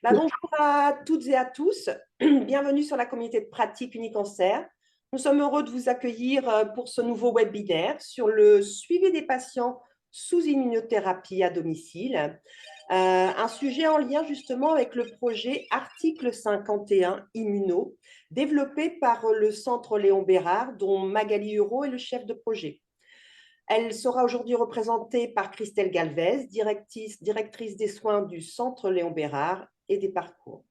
Bonjour à toutes et à tous. Bienvenue sur la communauté de pratique Unicancer. Nous sommes heureux de vous accueillir pour ce nouveau webinaire sur le suivi des patients sous immunothérapie à domicile. Un sujet en lien justement avec le projet Article 51 Immuno, développé par le Centre Léon Bérard, dont Magali Hureau est le chef de projet. Elle sera aujourd'hui représentée par Christelle Galvez, directrice des soins du Centre Léon Bérard et des parcours.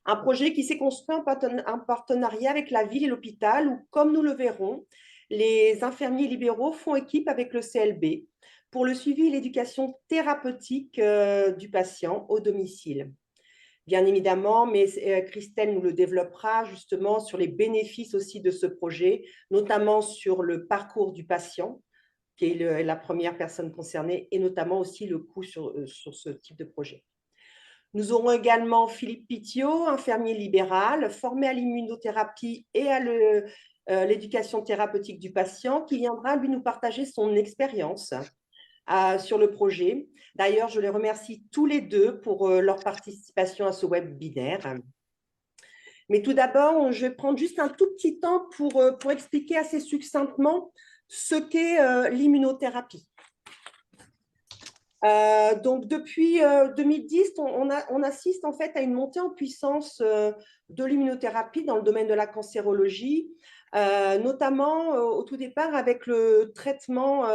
Un projet qui s'est construit en partenariat avec la ville et l'hôpital où, comme nous le verrons, les infirmiers libéraux font équipe avec le CLB pour le suivi et l'éducation thérapeutique du patient au domicile. Bien évidemment, mais Christelle nous le développera justement sur les bénéfices aussi de ce projet, notamment sur le parcours du patient, qui est la première personne concernée, et notamment aussi le coût sur ce type de projet. Nous aurons également Philippe Pittiot, infirmier libéral, formé à l'immunothérapie et à l'éducation thérapeutique du patient, qui viendra lui nous partager son expérience sur le projet. D'ailleurs, je les remercie tous les deux pour leur participation à ce webinaire. Mais tout d'abord, je vais prendre juste un tout petit temps pour expliquer assez succinctement ce qu'est l'immunothérapie. Donc, depuis 2010, on assiste en fait à une montée en puissance de l'immunothérapie dans le domaine de la cancérologie, notamment au tout départ avec le traitement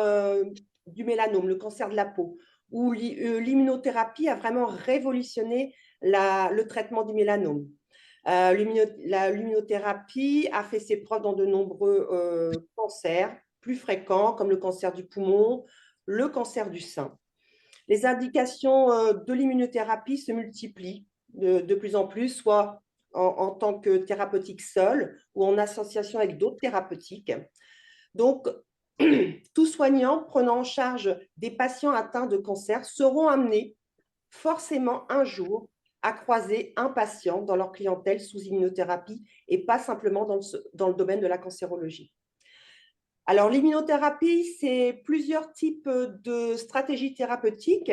du mélanome, le cancer de la peau, où l'immunothérapie a vraiment révolutionné le traitement du mélanome. L'immunothérapie a fait ses preuves dans de nombreux cancers plus fréquents, comme le cancer du poumon, le cancer du sein. Les indications de l'immunothérapie se multiplient de plus en plus, soit en tant que thérapeutique seule ou en association avec d'autres thérapeutiques. Donc, tous soignants prenant en charge des patients atteints de cancer seront amenés forcément un jour à croiser un patient dans leur clientèle sous immunothérapie et pas simplement dans le domaine de la cancérologie. Alors, l'immunothérapie, c'est plusieurs types de stratégies thérapeutiques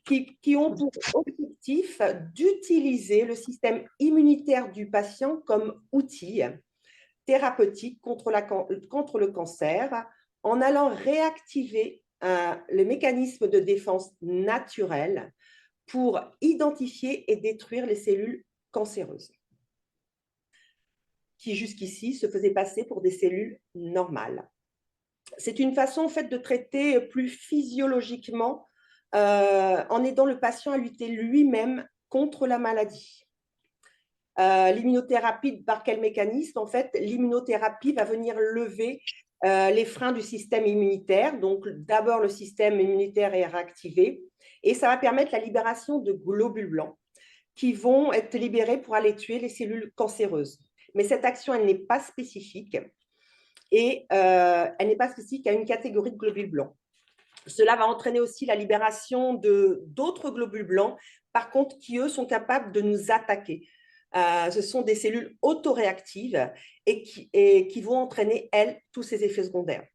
qui ont pour objectif d'utiliser le système immunitaire du patient comme outil thérapeutique contre le cancer en allant réactiver le mécanisme de défense naturel pour identifier et détruire les cellules cancéreuses qui jusqu'ici se faisaient passer pour des cellules normales. C'est une façon en fait de traiter plus physiologiquement en aidant le patient à lutter lui-même contre la maladie. L'immunothérapie, par quel mécanisme? En fait, l'immunothérapie va venir lever les freins du système immunitaire. Donc, d'abord, le système immunitaire est réactivé et ça va permettre la libération de globules blancs qui vont être libérés pour aller tuer les cellules cancéreuses. Mais cette action, elle n'est pas spécifique et elle n'est pas spécifique à une catégorie de globules blancs. Cela va entraîner aussi la libération d'autres globules blancs, par contre, qui, eux, sont capables de nous attaquer. Ce sont des cellules autoréactives et qui vont entraîner, elles, tous ces effets secondaires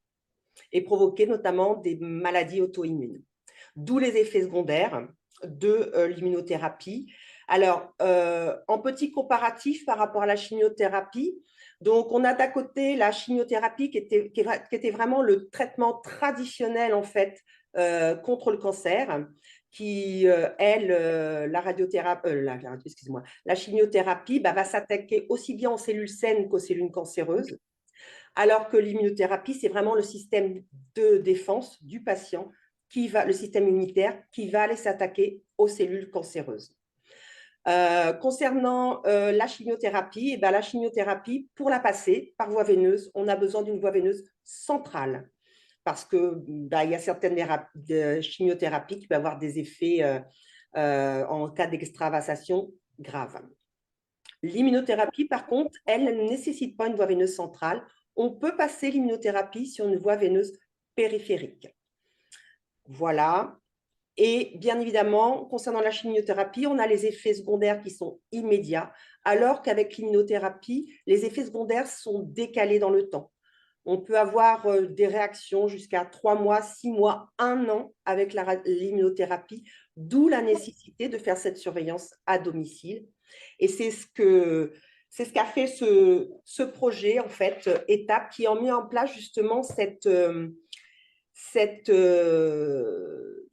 et provoquer notamment des maladies auto-immunes. D'où les effets secondaires de l'immunothérapie. Alors, en petit comparatif par rapport à la chimiothérapie, donc on a d'un côté la chimiothérapie qui était vraiment le traitement traditionnel en fait contre le cancer, qui la chimiothérapie va s'attaquer aussi bien aux cellules saines qu'aux cellules cancéreuses, alors que l'immunothérapie, c'est vraiment le système de défense du patient, le système immunitaire, qui va aller s'attaquer aux cellules cancéreuses. Concernant la chimiothérapie, la chimiothérapie, pour la passer par voie veineuse, on a besoin d'une voie veineuse centrale parce que il y a certaines chimiothérapies qui peuvent avoir des effets en cas d'extravasation grave. L'immunothérapie, par contre, elle ne nécessite pas une voie veineuse centrale. On peut passer l'immunothérapie sur une voie veineuse périphérique. Voilà. Et bien évidemment, concernant la chimiothérapie, on a les effets secondaires qui sont immédiats, alors qu'avec l'immunothérapie, les effets secondaires sont décalés dans le temps. On peut avoir des réactions jusqu'à 3 mois, 6 mois, 1 an avec l'immunothérapie d'où la nécessité de faire cette surveillance à domicile. Et c'est ce qu'a fait ce projet, en fait, étape, qui a mis en place justement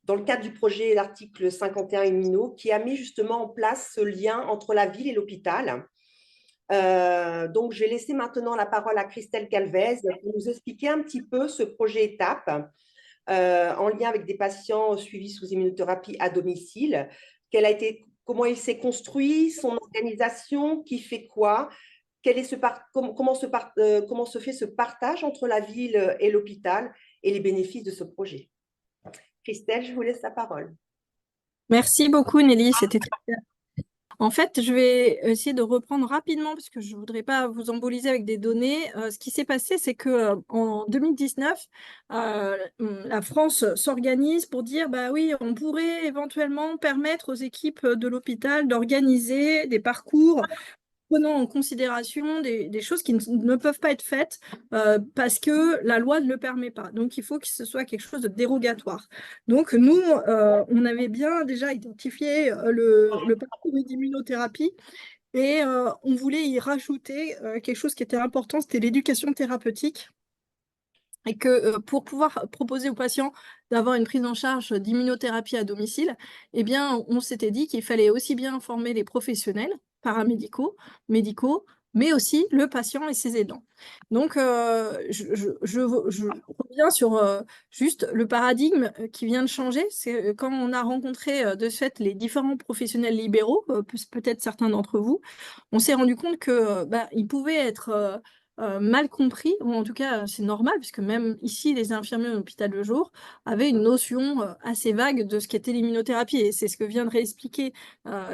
dans le cadre du projet l'article 51 Immuno, qui a mis justement en place ce lien entre la ville et l'hôpital. Donc, je vais laisser maintenant la parole à Christelle Calvez pour nous expliquer un petit peu ce projet étape en lien avec des patients suivis sous immunothérapie à domicile. Comment il s'est construit, son organisation, qui fait quoi, comment se fait ce partage entre la ville et l'hôpital et les bénéfices de ce projet. Christelle, je vous laisse la parole. Merci beaucoup Nelly, c'était très bien. En fait, je vais essayer de reprendre rapidement parce que je ne voudrais pas vous emboliser avec des données. Ce qui s'est passé, c'est que en 2019, la France s'organise pour dire, bah oui, on pourrait éventuellement permettre aux équipes de l'hôpital d'organiser des parcours prenant en considération des choses qui ne peuvent pas être faites parce que la loi ne le permet pas. Donc, il faut que ce soit quelque chose de dérogatoire. Donc, nous, on avait bien déjà identifié le parcours d'immunothérapie et on voulait y rajouter quelque chose qui était important, c'était l'éducation thérapeutique. Et que pour pouvoir proposer aux patients d'avoir une prise en charge d'immunothérapie à domicile, eh bien, on s'était dit qu'il fallait aussi bien informer les professionnels paramédicaux, médicaux, mais aussi le patient et ses aidants. Donc, je reviens sur juste le paradigme qui vient de changer. C'est quand on a rencontré de ce fait les différents professionnels libéraux, peut-être certains d'entre vous, on s'est rendu compte que il pouvait être mal compris, ou en tout cas c'est normal, puisque même ici les infirmiers en hôpital de jour avaient une notion assez vague de ce qu'était l'immunothérapie, et c'est ce que vient de réexpliquer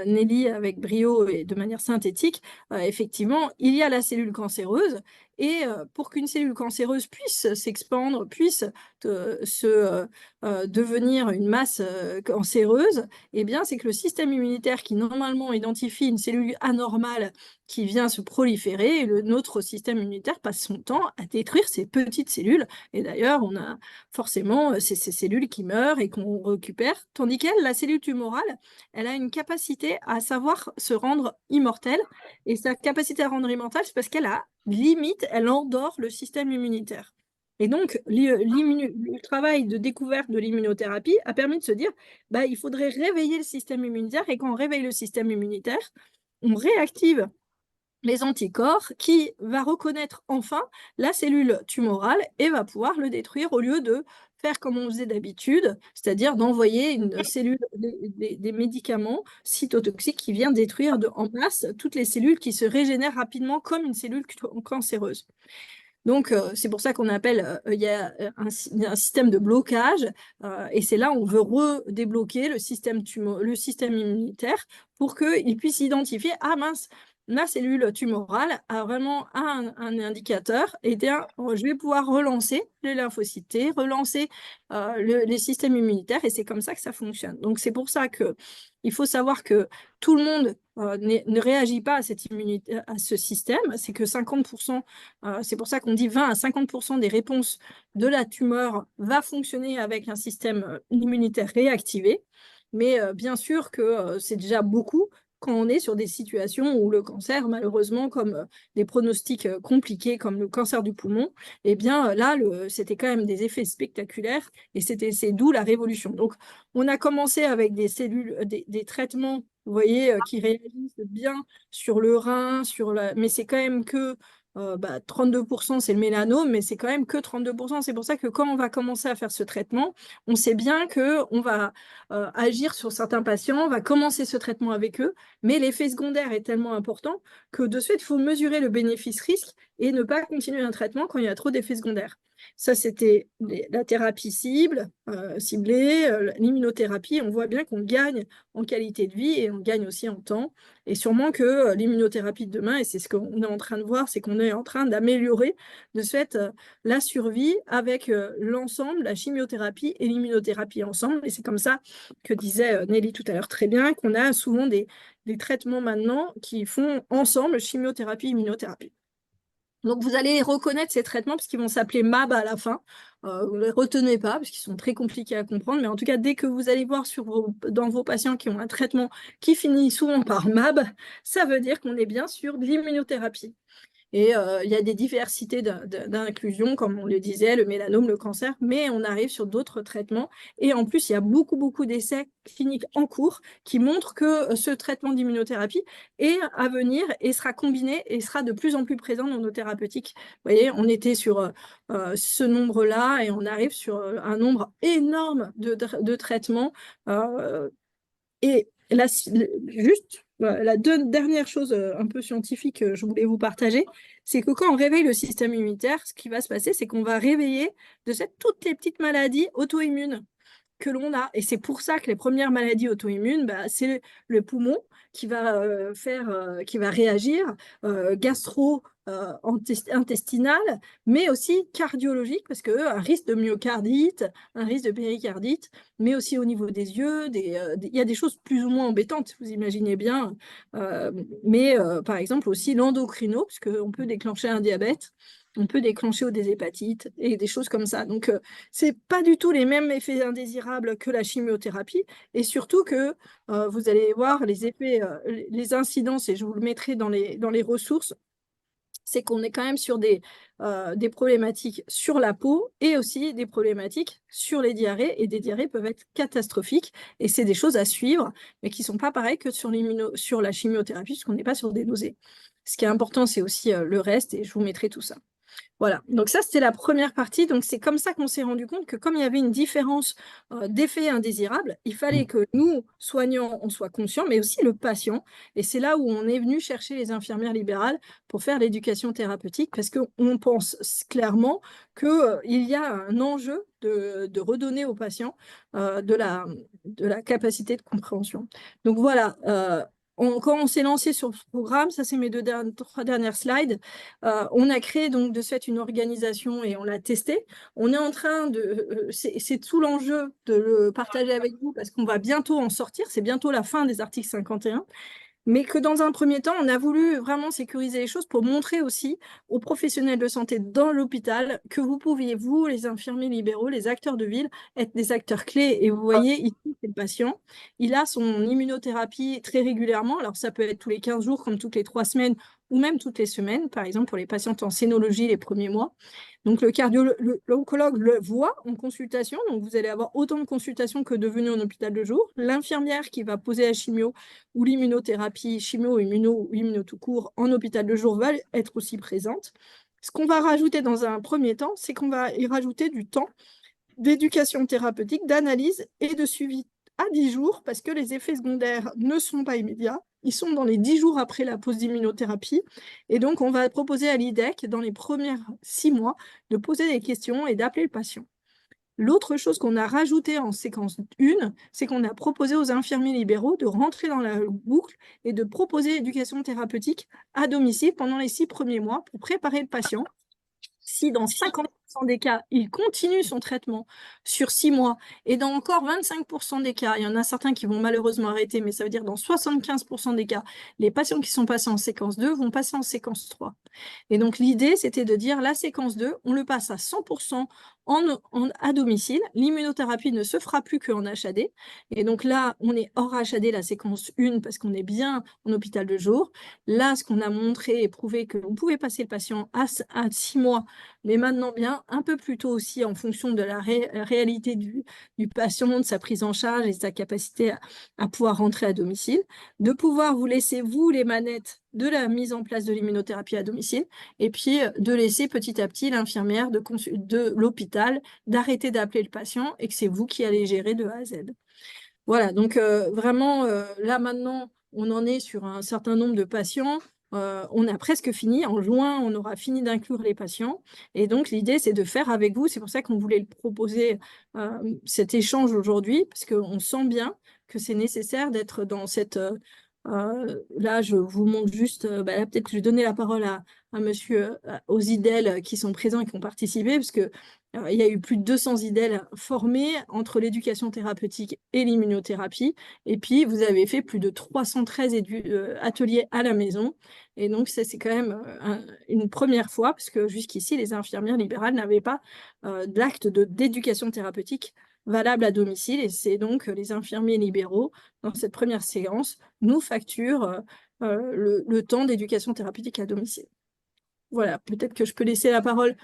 Nelly avec brio et de manière synthétique. Effectivement, il y a la cellule cancéreuse, et pour qu'une cellule cancéreuse puisse s'expandre, puisse devenir une masse cancéreuse, eh bien c'est que le système immunitaire qui normalement identifie une cellule anormale qui vient se proliférer, et notre système immunitaire passe son temps à détruire ces petites cellules. Et d'ailleurs, on a forcément ces cellules qui meurent et qu'on récupère, tandis qu'elle, la cellule tumorale, elle a une capacité à savoir se rendre immortelle. Et sa capacité à rendre immortelle, c'est parce qu'elle a limite, elle endort le système immunitaire. Et donc, le travail de découverte de l'immunothérapie a permis de se dire, il faudrait réveiller le système immunitaire, et quand on réveille le système immunitaire, on réactive les anticorps qui va reconnaître enfin la cellule tumorale et va pouvoir le détruire au lieu de faire comme on faisait d'habitude, c'est-à-dire d'envoyer une cellule, des médicaments cytotoxiques qui viennent détruire en masse toutes les cellules qui se régénèrent rapidement comme une cellule cancéreuse. Donc, c'est pour ça qu'on appelle, il y a un système de blocage, et c'est là où on veut redébloquer le système immunitaire pour qu'il puisse identifier, ah mince, la cellule tumorale a vraiment un indicateur, et bien, je vais pouvoir relancer les lymphocytes T, relancer les systèmes immunitaires, et c'est comme ça que ça fonctionne. Donc, c'est pour ça qu'il faut savoir que tout le monde ne réagit pas à cette immunité, à ce système, c'est que 50%, c'est pour ça qu'on dit 20 à 50% des réponses de la tumeur va fonctionner avec un système immunitaire réactivé. Mais bien sûr que c'est déjà beaucoup quand on est sur des situations où le cancer, malheureusement, comme des pronostics compliqués, comme le cancer du poumon, eh bien là, c'était quand même des effets spectaculaires, et c'est d'où la révolution. Donc, on a commencé avec des cellules, des traitements, vous voyez, qui réagissent bien sur le rein, mais c'est quand même que 32%, c'est le mélanome, mais c'est quand même que 32%. C'est pour ça que quand on va commencer à faire ce traitement, on sait bien qu'on va agir sur certains patients, on va commencer ce traitement avec eux, mais l'effet secondaire est tellement important que de ce fait, il faut mesurer le bénéfice-risque et ne pas continuer un traitement quand il y a trop d'effets secondaires. Ça, c'était la thérapie ciblée, l'immunothérapie. On voit bien qu'on gagne en qualité de vie et on gagne aussi en temps. Et sûrement que l'immunothérapie de demain, et c'est ce qu'on est en train de voir, c'est qu'on est en train d'améliorer de ce fait la survie avec l'ensemble, la chimiothérapie et l'immunothérapie ensemble. Et c'est comme ça que disait Nelly tout à l'heure très bien, qu'on a souvent des traitements maintenant qui font ensemble chimiothérapie, immunothérapie. Donc, vous allez reconnaître ces traitements parce qu'ils vont s'appeler MAB à la fin. Vous ne les retenez pas parce qu'ils sont très compliqués à comprendre. Mais en tout cas, dès que vous allez voir dans vos patients qui ont un traitement qui finit souvent par MAB, ça veut dire qu'on est bien sur de l'immunothérapie. Et il y a des diversités d'inclusion, comme on le disait, le mélanome, le cancer, mais on arrive sur d'autres traitements. Et en plus, il y a beaucoup d'essais cliniques en cours qui montrent que ce traitement d'immunothérapie est à venir et sera combiné et sera de plus en plus présent dans nos thérapeutiques. Vous voyez, on était sur ce nombre-là et on arrive sur un nombre énorme de traitements. Et là, juste la dernière chose un peu scientifique que je voulais vous partager, c'est que quand on réveille le système immunitaire, ce qui va se passer, c'est qu'on va réveiller toutes les petites maladies auto-immunes que l'on a. Et c'est pour ça que les premières maladies auto-immunes, bah, c'est le poumon qui va qui va réagir, intestinal, mais aussi cardiologique, parce qu'un risque de myocardite, un risque de péricardite, mais aussi au niveau des yeux, il y a des choses plus ou moins embêtantes, vous imaginez bien, mais par exemple aussi l'endocrino, parce qu'on peut déclencher un diabète, on peut déclencher des hépatites et des choses comme ça. Donc, c'est pas du tout les mêmes effets indésirables que la chimiothérapie, et surtout que vous allez voir les effets, les incidences, et je vous le mettrai dans les ressources, c'est qu'on est quand même sur des problématiques sur la peau et aussi des problématiques sur les diarrhées, et des diarrhées peuvent être catastrophiques, et c'est des choses à suivre, mais qui ne sont pas pareilles que sur la chimiothérapie, puisqu'on n'est pas sur des nausées. Ce qui est important, c'est aussi le reste, et je vous mettrai tout ça. Voilà, donc ça c'était la première partie. Donc c'est comme ça qu'on s'est rendu compte que comme il y avait une différence d'effets indésirables, il fallait que nous, soignants, on soit conscients, mais aussi le patient. Et c'est là où on est venu chercher les infirmières libérales pour faire l'éducation thérapeutique, parce qu'on pense clairement qu'il y a un enjeu de redonner aux patients de la capacité de compréhension. Donc voilà, quand on s'est lancé sur ce programme, ça c'est mes trois dernières slides, on a créé donc de ce fait une organisation et on l'a testé. On est en train c'est tout l'enjeu de le partager avec vous parce qu'on va bientôt en sortir, c'est bientôt la fin des articles 51. Mais que dans un premier temps, on a voulu vraiment sécuriser les choses pour montrer aussi aux professionnels de santé dans l'hôpital que vous pouviez, vous, les infirmiers libéraux, les acteurs de ville, être des acteurs clés. Et vous voyez, ici, c'est le patient. Il a son immunothérapie très régulièrement. Alors, ça peut être tous les 15 jours, comme toutes les 3 semaines, ou même toutes les semaines, par exemple, pour les patients en scénologie les premiers mois. Donc, l'oncologue le voit en consultation. Donc, vous allez avoir autant de consultations que de venues en hôpital de jour. L'infirmière qui va poser la chimio ou l'immunothérapie, chimio, immuno ou immuno tout court en hôpital de jour va être aussi présente. Ce qu'on va rajouter dans un premier temps, c'est qu'on va y rajouter du temps d'éducation thérapeutique, d'analyse et de suivi à 10 jours, parce que les effets secondaires ne sont pas immédiats. Ils sont dans les 10 jours après la pause d'immunothérapie. Et donc, on va proposer à l'IDEC, dans les premiers 6 mois, de poser des questions et d'appeler le patient. L'autre chose qu'on a rajouté en séquence 1, c'est qu'on a proposé aux infirmiers libéraux de rentrer dans la boucle et de proposer l'éducation thérapeutique à domicile pendant les 6 premiers mois pour préparer le patient. Si dans 50% des cas, il continue son traitement sur 6 mois, et dans encore 25% des cas, il y en a certains qui vont malheureusement arrêter, mais ça veut dire dans 75% des cas, les patients qui sont passés en séquence 2 vont passer en séquence 3. Et donc l'idée, c'était de dire la séquence 2, on le passe à 100% à domicile. L'immunothérapie ne se fera plus qu'en HAD. Et donc là, on est hors HAD la séquence 1 parce qu'on est bien en hôpital de jour. Là, ce qu'on a montré et prouvé que on pouvait passer le patient à 6 mois, mais maintenant bien un peu plus tôt aussi en fonction de la réalité du patient, de sa prise en charge et de sa capacité à pouvoir rentrer à domicile, de pouvoir vous laisser, vous, les manettes de la mise en place de l'immunothérapie à domicile, et puis de laisser petit à petit l'infirmière de l'hôpital d'arrêter d'appeler le patient et que c'est vous qui allez gérer de A à Z. Voilà, donc vraiment, là maintenant, on en est sur un certain nombre de patients. On a presque fini. En juin, on aura fini d'inclure les patients. Et donc, l'idée, c'est de faire avec vous. C'est pour ça qu'on voulait le proposer, cet échange aujourd'hui, parce qu'on sent bien que c'est nécessaire d'être dans cette Là, je vous montre juste, là, peut-être que je vais donner la parole à monsieur, aux IDEL qui sont présents et qui ont participé, parce que il y a eu plus de 200 IDEL formés entre l'éducation thérapeutique et l'immunothérapie. Et puis, vous avez fait plus de 313 ateliers à la maison. Et donc, ça, c'est quand même une première fois, parce que jusqu'ici, les infirmières libérales n'avaient pas d'acte d'éducation thérapeutique valable à domicile. Et c'est donc les infirmiers libéraux, dans cette première séance, nous facturent le temps d'éducation thérapeutique à domicile. Voilà, peut-être que je peux laisser la parole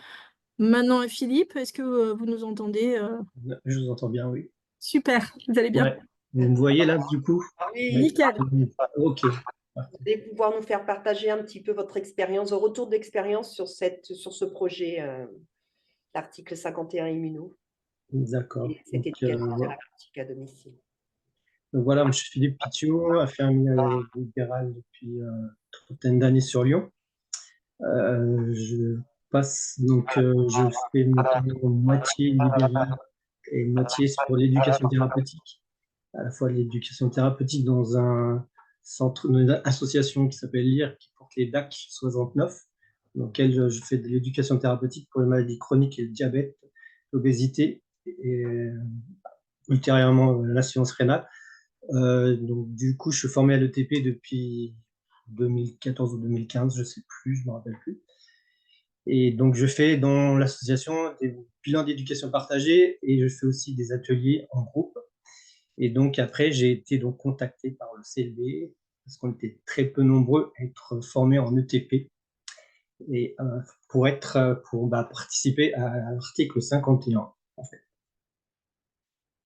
maintenant à Philippe. Est-ce que vous nous entendez? Je vous entends bien, oui. Super, vous allez bien? Ouais. Vous me voyez là, du coup? Oui, Nickel. Ok. vous allez pouvoir nous faire partager un petit peu votre expérience, votre retour d'expérience sur ce projet, l'article 51 immuno D'accord. et cette éducation thérapeutique à domicile. Donc voilà, je suis Philippe Pitiot, infirmier libéral depuis une trentaine d'années sur Lyon. Je je fais maintenant moitié libéral et moitié pour l'éducation thérapeutique. À la fois l'éducation thérapeutique dans un centre, une association qui s'appelle LIR, qui porte les DAC 69, dans lequel je fais de l'éducation thérapeutique pour les maladies chroniques et le diabète, l'obésité et ultérieurement l'insuffisance rénale. Donc du coup, je suis formé à l'ETP depuis 2014 ou 2015, je sais plus, je me rappelle plus. Et donc je fais dans l'association des bilans d'éducation partagée et je fais aussi des ateliers en groupe. Et donc après, j'ai été donc contacté par le CLD parce qu'on était très peu nombreux à être formés en ETP et pour participer à l'article 51 en fait.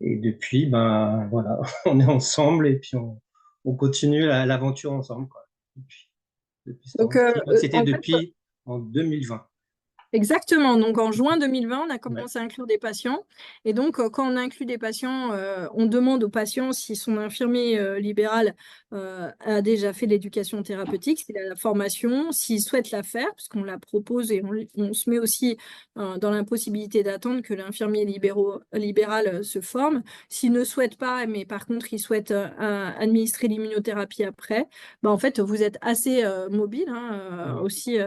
Et depuis, ben voilà, on est ensemble et puis on continue l'aventure ensemble quoi. Depuis ce temps. Donc, C'était en fait, depuis en 2020. exactement. Donc, en juin 2020, on a Ouais. commencé à inclure des patients. Et donc, quand on inclut des patients, on demande aux patients si son infirmier libéral a déjà fait de l'éducation thérapeutique, s'il a la formation, s'il souhaite la faire, parce qu'on la propose et on se met aussi dans l'impossibilité d'attendre que l'infirmier libéral se forme. S'il ne souhaite pas, mais par contre, il souhaite administrer l'immunothérapie après, bah, en fait, vous êtes assez mobile, hein, aussi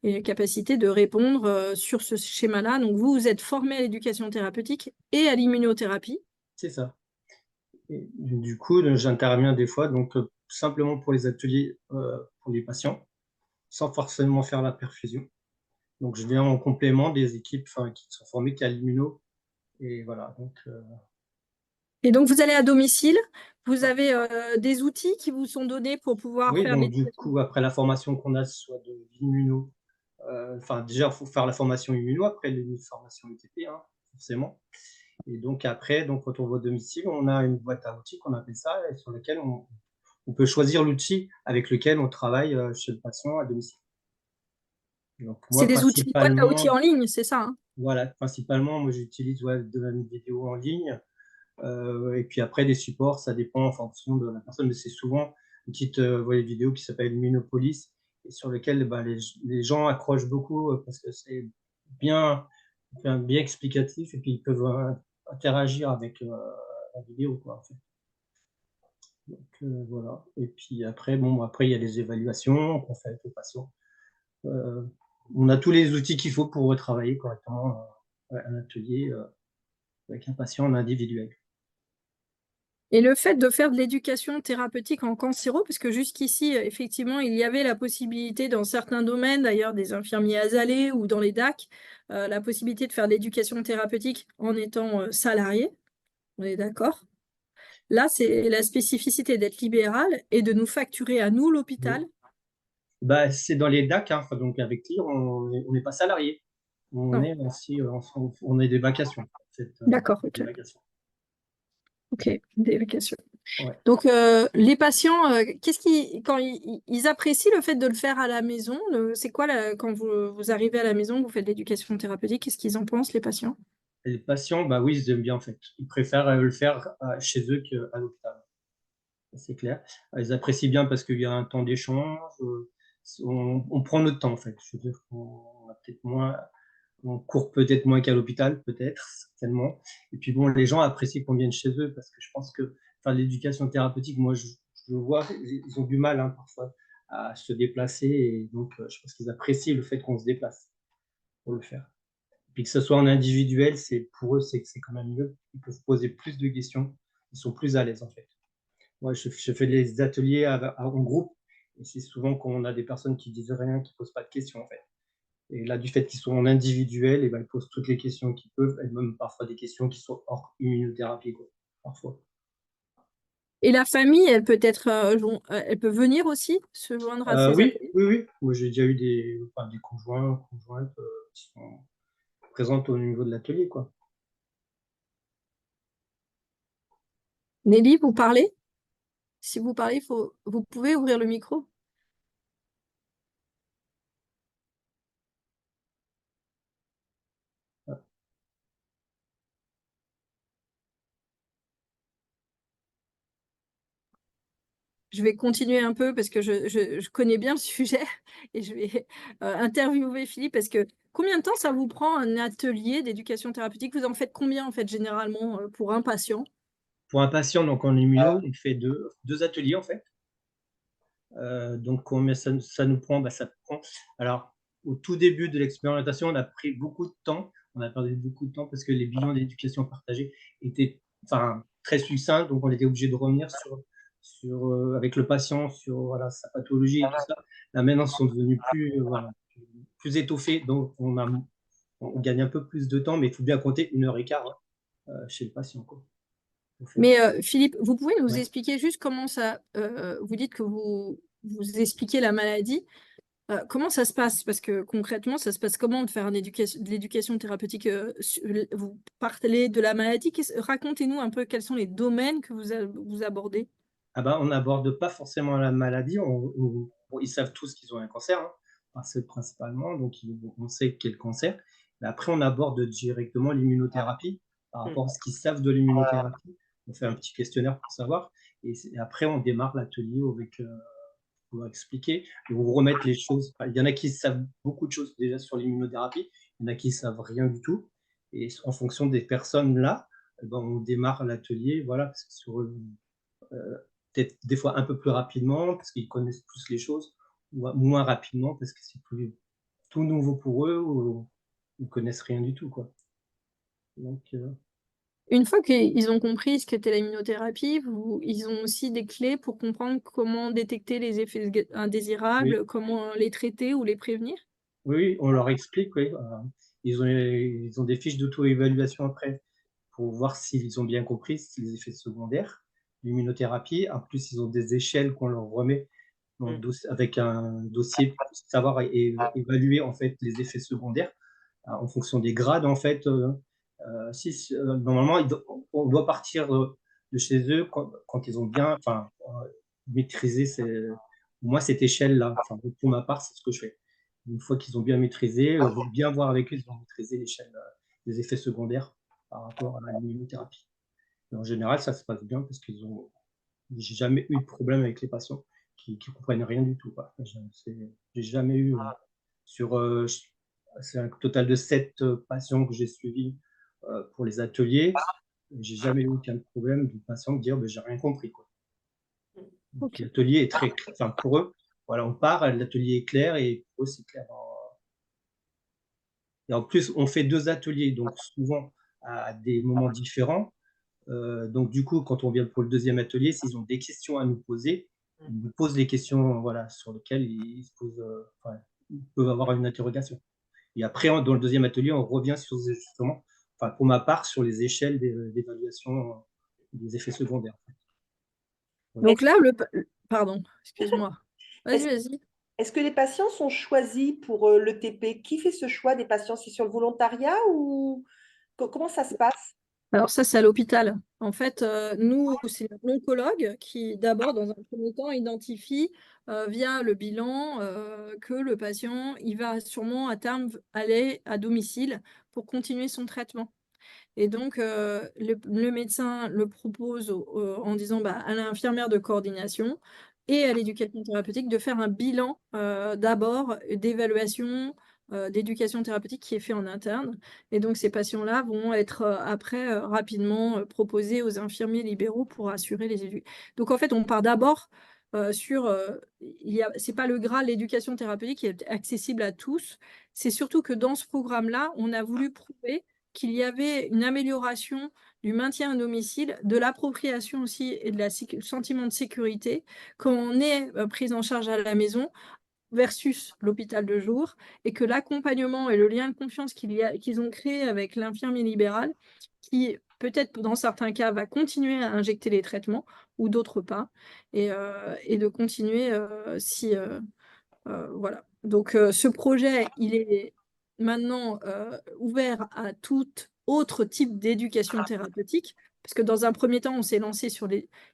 et la capacité de répondre sur ce schéma-là. Donc, vous êtes formé à l'éducation thérapeutique et à l'immunothérapie. C'est ça. Et du coup, j'interviens des fois, donc simplement pour les ateliers pour les patients, sans forcément faire la perfusion. Donc, je viens en complément des équipes qui sont formées qu'à l'immuno. Et voilà. Et donc, vous allez à domicile. Vous avez des outils qui vous sont donnés pour pouvoir oui, faire donc du l'éducation. coup, après la formation qu'on a, soit de l'immuno, déjà, il faut faire la formation immuno, après la formation UTP, hein, forcément. Et donc après, donc, quand on va au domicile, on a une boîte à outils qu'on appelle ça, et sur laquelle on peut choisir l'outil avec lequel on travaille chez le patient à domicile. Donc C'est moi, des outils, une boîte à outils en ligne, c'est ça, hein? voilà, principalement, moi j'utilise de la vidéo en ligne, et puis après des supports, ça dépend en fonction de la personne, mais c'est souvent une petite vidéo qui s'appelle Immunopolis, et sur lequel les gens accrochent beaucoup parce que c'est bien, bien explicatif, et puis ils peuvent interagir avec la vidéo, quoi, en fait. Donc voilà. Et puis après, après il y a les évaluations qu'on fait avec les patients. On a tous les outils qu'il faut pour travailler correctement un atelier avec un patient en individuel. Et le fait de faire de l'éducation thérapeutique en cancéro, parce que jusqu'ici, effectivement, il y avait la possibilité dans certains domaines, d'ailleurs des infirmiers azalés ou dans les DAC, la possibilité de faire de l'éducation thérapeutique en étant salarié. On est d'accord? Là, c'est la spécificité d'être libéral et de nous facturer à nous, l'hôpital. Bah, c'est dans les DAC, hein, donc avec qui on n'est pas salarié. On Non. est aussi, on est des vacations. D'accord, ok. Des vacations. Ok, délégation. Ouais. Donc, les patients, quand ils apprécient le fait de le faire à la maison, c'est quoi quand vous arrivez à la maison, vous faites de l'éducation thérapeutique, qu'est-ce qu'ils en pensent, les patients? Et les patients, bah oui, ils aiment bien en fait. Ils préfèrent le faire chez eux qu'à l'hôpital. C'est clair. Ils apprécient bien parce qu'il y a un temps d'échange. On prend notre temps en fait. Je veux dire qu'on a peut-être moins, on court peut-être moins qu'à l'hôpital, peut-être, certainement. Et puis bon, les gens apprécient qu'on vienne chez eux parce que je pense que l'éducation thérapeutique, moi, je je vois, ils ont du mal hein, parfois à se déplacer et donc je pense qu'ils apprécient le fait qu'on se déplace pour le faire. Et puis que ce soit en individuel, c'est pour eux, c'est quand même mieux. Ils peuvent poser plus de questions, ils sont plus à l'aise en fait. Moi, je fais des ateliers en groupe et c'est souvent quand on a des personnes qui disent rien, qui posent pas de questions en fait. Et là, du fait qu'ils sont en individuel, et ben, ils posent toutes les questions qu'ils peuvent, et même parfois des questions qui sont hors immunothérapie, quoi, parfois. Et la famille, elle peut elle peut venir aussi se joindre à ces Oui, ateliers? oui, oui. Moi, j'ai déjà eu des conjoints, conjointes qui sont présentes au niveau de l'atelier, quoi. Nelly, vous parlez? Si vous parlez, vous pouvez ouvrir le micro. Je vais continuer un peu parce que je connais bien le sujet et je vais interviewer Philippe parce que combien de temps ça vous prend un atelier d'éducation thérapeutique? Vous en faites combien en fait généralement pour un patient? Pour un patient donc en immuno, on fait deux ateliers en fait. Donc combien ça nous prend? Bah, ça prend alors au tout début de l'expérimentation, on a pris beaucoup de temps, on a perdu beaucoup de temps parce que les bilans d'éducation partagée étaient enfin très succincts, donc on était obligé de revenir avec le patient sur voilà, sa pathologie et tout ça. Là maintenant, ils sont devenus plus voilà, plus étoffés, donc on gagne un peu plus de temps, mais il faut bien compter 1 heure et quart chez le patient, quoi. Mais Philippe, vous pouvez nous Ouais. expliquer juste comment ça, vous dites que vous expliquez la maladie, comment ça se passe? Parce que concrètement, ça se passe comment de faire de l'éducation thérapeutique? Vous parlez de la maladie, racontez-nous un peu quels sont les domaines que vous abordez. Ah bah, on n'aborde pas forcément la maladie, bon, ils savent tous qu'ils ont un cancer, hein, parce principalement, donc on sait quel cancer. Mais après, on aborde directement l'immunothérapie par rapport à ce qu'ils savent de l'immunothérapie. On fait un petit questionnaire pour savoir et après on démarre l'atelier avec, pour leur expliquer et vous remettre les choses. Enfin, il y en a qui savent beaucoup de choses déjà sur l'immunothérapie, il y en a qui savent rien du tout et en fonction des personnes là, eh ben, on démarre l'atelier, voilà, parce que sur, peut-être des fois un peu plus rapidement parce qu'ils connaissent plus les choses, ou moins rapidement parce que c'est plus tout nouveau pour eux ou ils connaissent rien du tout, quoi. Donc, Une fois qu'ils ont compris ce qu'était l'immunothérapie, ils ont aussi des clés pour comprendre comment détecter les effets oui, indésirables, comment les traiter ou les prévenir? oui, oui, on leur explique, oui, ils ont des fiches d'auto-évaluation après pour voir s'ils ont bien compris les effets secondaires, l'immunothérapie. En plus, ils ont des échelles qu'on leur remet dans le avec un dossier pour savoir évaluer en fait les effets secondaires en fonction des grades en fait. Normalement, on doit partir de chez eux quand ils ont bien maîtrisé moi cette échelle-là. Enfin, pour ma part, c'est ce que je fais. Une fois qu'ils ont bien maîtrisé, bien voir avec eux s'ils ont maîtrisé l'échelle des effets secondaires par rapport à l'immunothérapie. En général, ça se passe bien parce qu'ils ont j'ai jamais eu de problème avec les patients qui comprennent rien du tout, quoi. J'ai jamais eu, sur, c'est un total de 7 patients que j'ai suivis, pour les ateliers. J'ai jamais eu aucun problème de patient me dire: «Beh, j'ai rien compris», quoi. Donc OK. l'atelier est très cl enfin pour eux, voilà, on part, l'atelier est clair et pour eux, c'est clair. Et en plus, on fait 2 ateliers, donc souvent à des moments différents. Donc du coup, quand on vient pour le deuxième atelier, s'ils ont des questions à nous poser, ils nous posent les questions, voilà, sur lesquelles ils se posent, enfin, ils peuvent avoir une interrogation. Et après, dans le deuxième atelier, on revient sur justement, enfin pour ma part, sur les échelles d'évaluation des effets secondaires. Voilà. Donc là, pardon, excuse-moi. Vas-y, Est-ce vas-y. est-ce que les patients sont choisis pour l'ETP? Qui fait ce choix des patients? C'est sur le volontariat ou comment ça se passe? Alors ça, c'est à l'hôpital. En fait, nous, c'est l'oncologue qui, d'abord, dans un premier temps, identifie via le bilan que le patient, il va sûrement à terme aller à domicile pour continuer son traitement. Et donc, le médecin le propose en disant bah, à l'infirmière de coordination et à l'éducation thérapeutique de faire un bilan d'abord d'évaluation d'éducation thérapeutique qui est fait en interne. Et donc, ces patients-là vont être après rapidement proposés aux infirmiers libéraux pour assurer les éducations. Donc, en fait, on part d'abord c'est pas le Graal, l'éducation thérapeutique qui est accessible à tous. C'est surtout que dans ce programme-là, on a voulu prouver qu'il y avait une amélioration du maintien à domicile, de l'appropriation aussi et de la sentiment de sécurité quand on est pris en charge à la maison versus l'hôpital de jour, et que l'accompagnement et le lien de confiance qu'ils ont créé avec l'infirmier libéral, qui peut-être dans certains cas va continuer à injecter les traitements ou d'autres pas, et de continuer si voilà. Donc ce projet, il est maintenant ouvert à tout autre type d'éducation thérapeutique, parce que dans un premier temps, on s'est lancé sur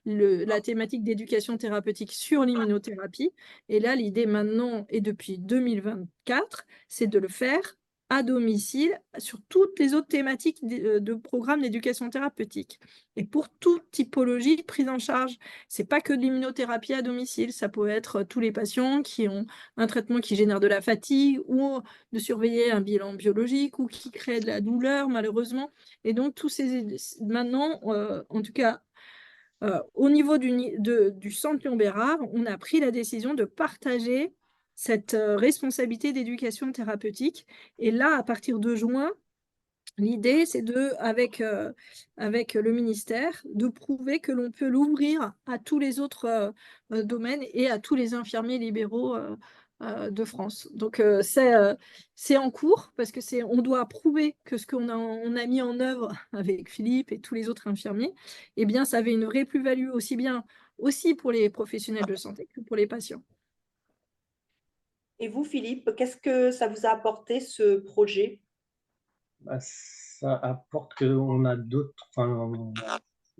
la thématique d'éducation thérapeutique sur l'immunothérapie. Et là, l'idée maintenant, et depuis 2024, c'est de le faire à domicile sur toutes les autres thématiques de programmes d'éducation thérapeutique. Et pour toute typologie de prise en charge, c'est pas que de l'immunothérapie à domicile, ça peut être tous les patients qui ont un traitement qui génère de la fatigue ou de surveiller un bilan biologique ou qui crée de la douleur, malheureusement. Et donc, maintenant, en tout cas, au niveau du centre Lyon Bérard, on a pris la décision de partager cette responsabilité d'éducation thérapeutique. Et là, à partir de juin, l'idée, c'est avec le ministère, de prouver que l'on peut l'ouvrir à tous les autres domaines et à tous les infirmiers libéraux de France. Donc, c'est en cours parce que on doit prouver que ce on a mis en œuvre avec Philippe et tous les autres infirmiers, eh bien, ça avait une vraie plus-value aussi pour les professionnels de santé que pour les patients. Et vous, Philippe, qu'est-ce que ça vous a apporté, ce projet? Bah, ça apporte qu'on a d'autres, enfin,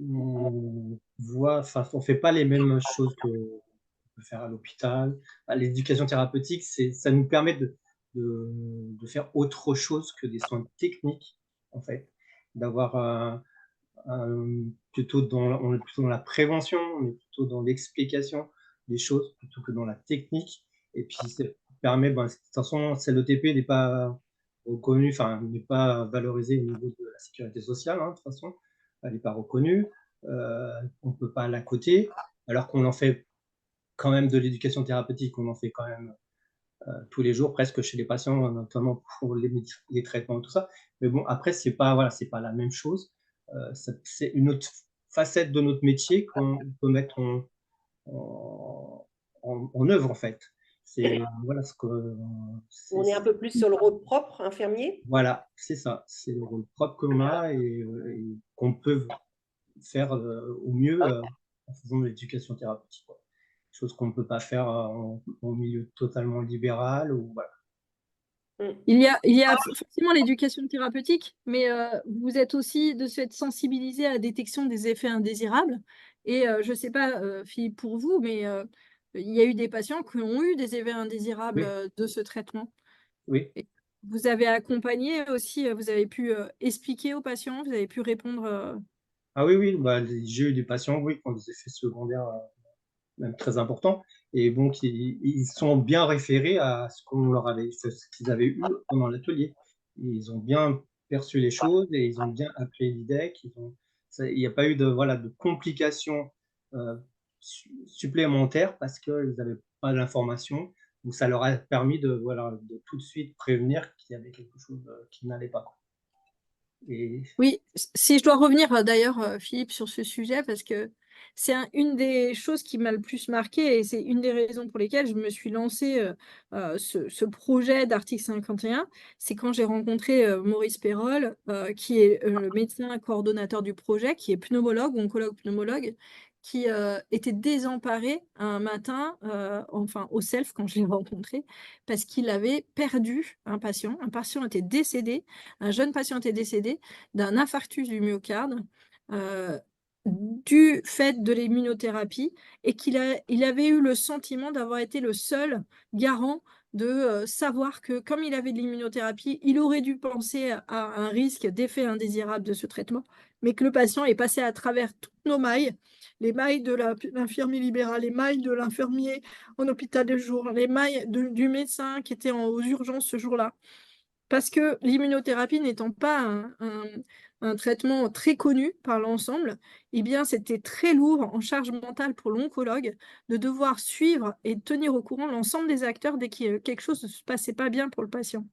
on voit, enfin, on fait pas les mêmes choses que peut faire à l'hôpital. Bah, l'éducation thérapeutique, ça nous permet de faire autre chose que des soins techniques, en fait, d'avoir on est plutôt dans la prévention, on est plutôt dans l'explication des choses plutôt que dans la technique. Et puis, ça permet, de toute façon, l'OTP n'est pas reconnue, enfin, n'est pas valorisée au niveau de la sécurité sociale, de toute façon. Elle n'est pas reconnue. On ne peut pas la coter, alors qu'on en fait quand même de l'éducation thérapeutique, on en fait quand même tous les jours presque chez les patients, notamment pour les traitements, tout ça. Mais bon, après, c'est pas, voilà, c'est pas la même chose. C'est une autre facette de notre métier qu'on peut mettre en œuvre, en fait. C'est voilà ce que. On est un peu plus sur le rôle propre, infirmier? Voilà, c'est ça. C'est le rôle propre qu'on a et qu'on peut faire au mieux en faisant de l'éducation thérapeutique, quoi. Chose qu'on ne peut pas faire en milieu totalement libéral ou voilà. Il y a forcément l'éducation thérapeutique, mais vous êtes aussi de se être sensibilisé à la détection des effets indésirables. Et je ne sais pas, Philippe, pour vous, mais il y a eu des patients qui ont eu des effets indésirables Oui, de ce traitement. oui. Et vous avez accompagné aussi, vous avez pu expliquer aux patients, vous avez pu répondre. Ah oui, oui, bah, j'ai eu des patients, oui, qui ont des effets secondaires même très importants, et bon, ils sont bien référés à ce qu'on leur avait, ce qu'ils avaient eu pendant l'atelier. Ils ont bien perçu les choses et ils ont bien appelé l'IDEC. Il n'y a pas eu voilà, de complications supplémentaires parce qu'ils n'avaient pas d'informations. Donc ça leur a permis voilà, de tout de suite prévenir qu'il y avait quelque chose qui n'allait pas. Et Oui, si je dois revenir d'ailleurs, Philippe, sur ce sujet, parce que c'est une des choses qui m'a le plus marqué et c'est une des raisons pour lesquelles je me suis lancée ce projet d'Article 51, c'est quand j'ai rencontré Maurice Perrol, qui est le médecin coordonnateur du projet, qui est pneumologue, oncologue pneumologue, qui était désemparé un matin, enfin au self quand je l'ai rencontré, parce qu'il avait perdu un patient. Un patient était décédé, un jeune patient était décédé d'un infarctus du myocarde du fait de l'immunothérapie et il avait eu le sentiment d'avoir été le seul garant de savoir que comme il avait de l'immunothérapie, il aurait dû penser à un risque d'effet indésirable de ce traitement, mais que le patient est passé à travers toutes nos mailles, les mailles de l'infirmier libéral, les mailles de l'infirmier en hôpital de jour, les mailles du médecin qui était aux urgences ce jour-là. Parce que l'immunothérapie n'étant pas un traitement très connu par l'ensemble, eh bien, c'était très lourd en charge mentale pour l'oncologue de devoir suivre et tenir au courant l'ensemble des acteurs dès que quelque chose ne se passait pas bien pour le patient.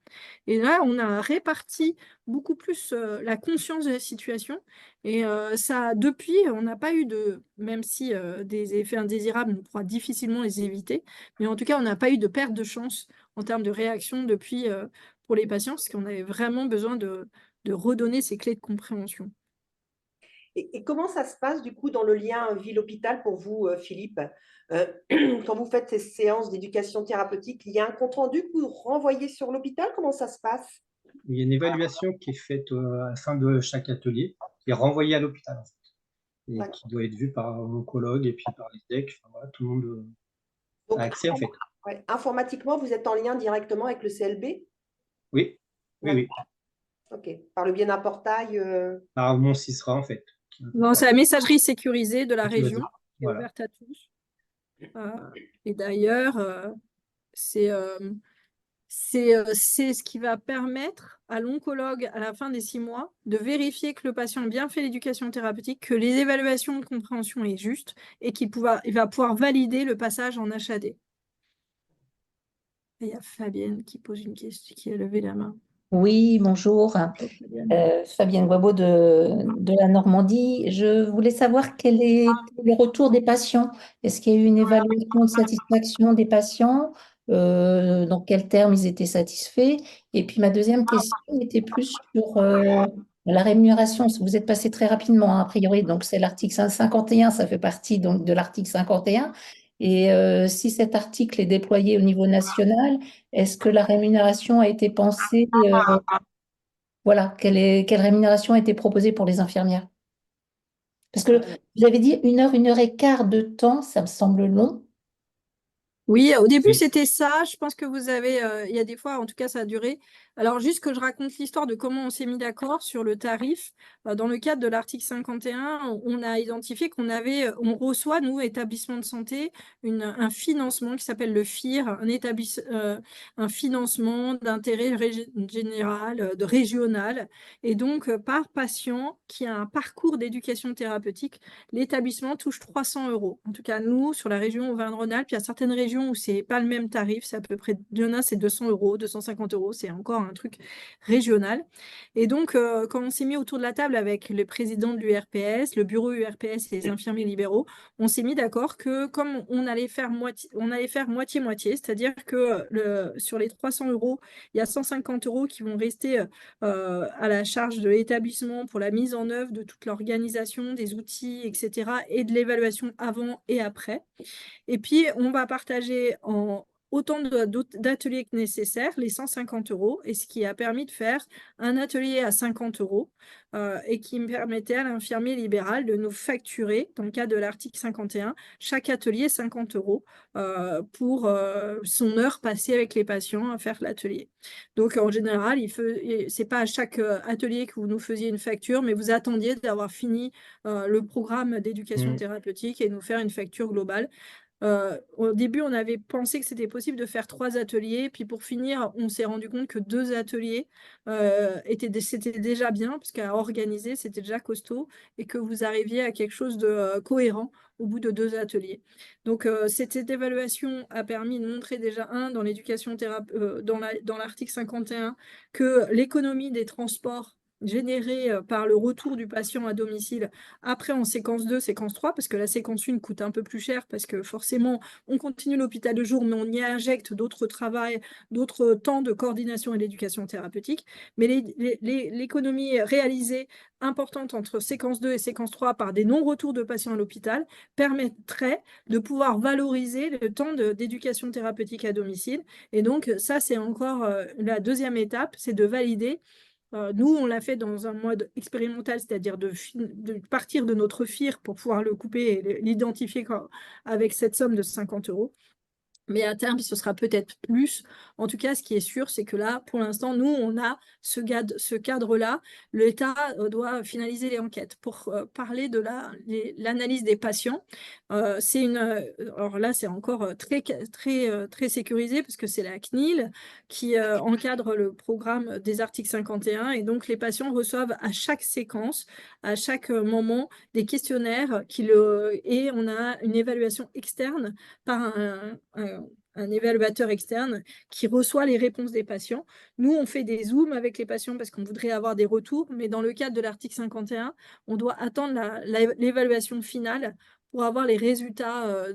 Et là, on a réparti beaucoup plus la conscience de la situation. Et ça, depuis, on n'a pas eu même si des effets indésirables, on pourra difficilement les éviter, mais en tout cas, on n'a pas eu de perte de chance en termes de réaction depuis pour les patients, parce qu'on avait vraiment besoin de redonner ces clés de compréhension. Et comment ça se passe du coup dans le lien ville-hôpital pour vous, Philippe? Quand vous faites ces séances d'éducation thérapeutique, il y a un compte-rendu que vous renvoyez sur l'hôpital? Comment ça se passe? Il y a une évaluation qui est faite à la fin de chaque atelier, qui est renvoyée à l'hôpital, en fait, et qui doit être vue par l'oncologue et puis par les DEC. Enfin, voilà, tout le monde Donc, a accès, en fait. ouais, informatiquement, vous êtes en lien directement avec le CLB? Oui, oui, oui. Ok. Par le biais d'un portail Par mon CISRA, en fait. Non, c'est la messagerie sécurisée de la région, qui est Voilà. ouverte à tous. Et d'ailleurs, c'est ce qui va permettre à l'oncologue, à la fin des 6 mois, de vérifier que le patient a bien fait l'éducation thérapeutique, que les évaluations de compréhension est juste et il va pouvoir valider le passage en HAD. Et il y a Fabienne qui pose une question, qui a levé la main. Oui, bonjour. Fabienne Guabo de la Normandie. Je voulais savoir quel est le retour des patients. Est-ce qu'il y a eu une évaluation de satisfaction des patients? Dans quels termes ils étaient satisfaits? Et puis ma deuxième question était plus sur la rémunération. Vous êtes passé très rapidement, hein, a priori, donc c'est l'article 51, ça fait partie donc de l'article 51. Et si cet article est déployé au niveau national, est-ce que la rémunération a été pensée voilà, quelle rémunération a été proposée pour les infirmières? Parce que vous avez dit 1 heure et quart de temps, ça me semble long. Oui, au début, Oui. c'était ça. Je pense que vous avez, il y a des fois, en tout cas, ça a duré. Alors, juste que je raconte l'histoire de comment on s'est mis d'accord sur le tarif. Dans le cadre de l'article 51, on a identifié on reçoit, nous, établissements de santé, un financement qui s'appelle le FIR, un financement d'intérêt général, régional. Et donc, par patient qui a un parcours d'éducation thérapeutique, l'établissement touche 300 €. En tout cas, nous, sur la région Auvergne-Rhône-Alpes, il y a certaines régions où c'est pas le même tarif, c'est à peu près, il y en a, c'est 200 €, 250 €, c'est encore un truc régional. Et donc, quand on s'est mis autour de la table avec le président de l'URPS, le bureau URPS et les infirmiers libéraux, on s'est mis d'accord que comme on allait faire moitié-moitié, c'est-à-dire que sur les 300 €, il y a 150 € qui vont rester à la charge de l'établissement pour la mise en œuvre de toute l'organisation, des outils, etc., et de l'évaluation avant et après. Et puis, on va partager en autant d'ateliers que nécessaire, les 150 €, et ce qui a permis de faire un atelier à 50 € et qui me permettait à l'infirmier libéral de nous facturer, dans le cadre de l'article 51, chaque atelier 50 € pour son heure passée avec les patients à faire l'atelier. Donc, en général, c'est pas à chaque atelier que vous nous faisiez une facture, mais vous attendiez d'avoir fini le programme d'éducation thérapeutique et nous faire une facture globale. Au début, on avait pensé que c'était possible de faire 3 ateliers, puis pour finir, on s'est rendu compte que 2 ateliers c'était déjà bien, parce qu'à organiser, c'était déjà costaud, et que vous arriviez à quelque chose de cohérent au bout de 2 ateliers. Donc, cette évaluation a permis de montrer déjà, dans l'éducation dans l'article 51, que l'économie des transports générée par le retour du patient à domicile, après en séquence 2, séquence 3, parce que la séquence 1 coûte un peu plus cher, parce que forcément, on continue l'hôpital de jour, mais on y injecte d'autres travails, d'autres temps de coordination et d'éducation thérapeutique. Mais l'économie réalisée importante entre séquence 2 et séquence 3 par des non-retours de patients à l'hôpital permettrait de pouvoir valoriser le temps d'éducation thérapeutique à domicile. Et donc, ça, c'est encore la deuxième étape, c'est de valider Nous, on l'a fait dans un mode expérimental, c'est-à-dire de partir de notre FIR pour pouvoir le couper et l'identifier avec cette somme de 50 €. Mais à terme, ce sera peut-être plus. En tout cas, ce qui est sûr, c'est que là, pour l'instant, nous, on a ce cadre-là. L'État doit finaliser les enquêtes. Pour parler de l'analyse des patients, alors là, c'est encore très sécurisé parce que c'est la CNIL qui encadre le programme des articles 51. Et donc, les patients reçoivent à chaque séquence, à chaque moment, des questionnaires et on a une évaluation externe par un évaluateur externe qui reçoit les réponses des patients. Nous, on fait des zooms avec les patients parce qu'on voudrait avoir des retours, mais dans le cadre de l'article 51, on doit attendre l'évaluation finale pour avoir les résultats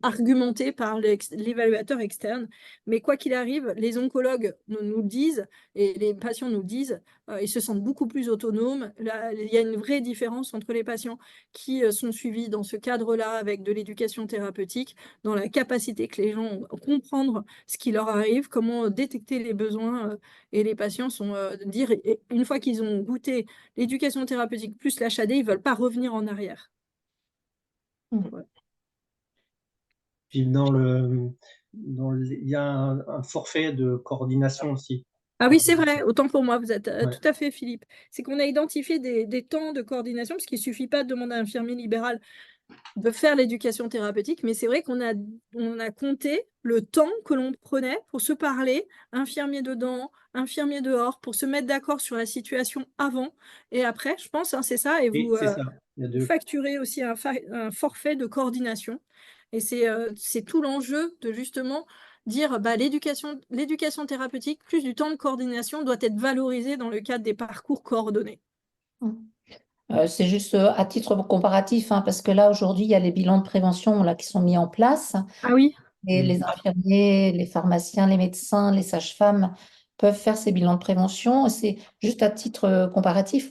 argumenté par l'évaluateur externe. Mais quoi qu'il arrive, les oncologues nous le disent et les patients nous le disent, ils se sentent beaucoup plus autonomes. Là, il y a une vraie différence entre les patients qui sont suivis dans ce cadre-là avec de l'éducation thérapeutique, dans la capacité que les gens ont à comprendre ce qui leur arrive, comment détecter les besoins. Et les patients sont dire, une fois qu'ils ont goûté l'éducation thérapeutique plus l'HAD, ils ne veulent pas revenir en arrière. Mhm. Puis il y a un forfait de coordination aussi. Ah oui, c'est vrai, autant pour moi, vous êtes Ouais. tout à fait, Philippe. C'est qu'on a identifié des temps de coordination, parce qu'il ne suffit pas de demander à un infirmier libéral de faire l'éducation thérapeutique, mais c'est vrai qu'on a compté le temps que l'on prenait pour se parler, infirmier dedans, infirmier dehors, pour se mettre d'accord sur la situation avant et après, je pense, hein, c'est ça, et Oui, vous c'est ça. Il y a vous deux. facturez aussi un forfait de coordination. Et c'est tout l'enjeu de justement dire bah, l'éducation thérapeutique plus du temps de coordination doit être valorisé dans le cadre des parcours coordonnés. C'est juste à titre comparatif, hein, parce que là, aujourd'hui, il y a les bilans de prévention là, qui sont mis en place. Ah oui, Et les infirmiers, les pharmaciens, les médecins, les sages-femmes peuvent faire ces bilans de prévention. C'est juste à titre comparatif,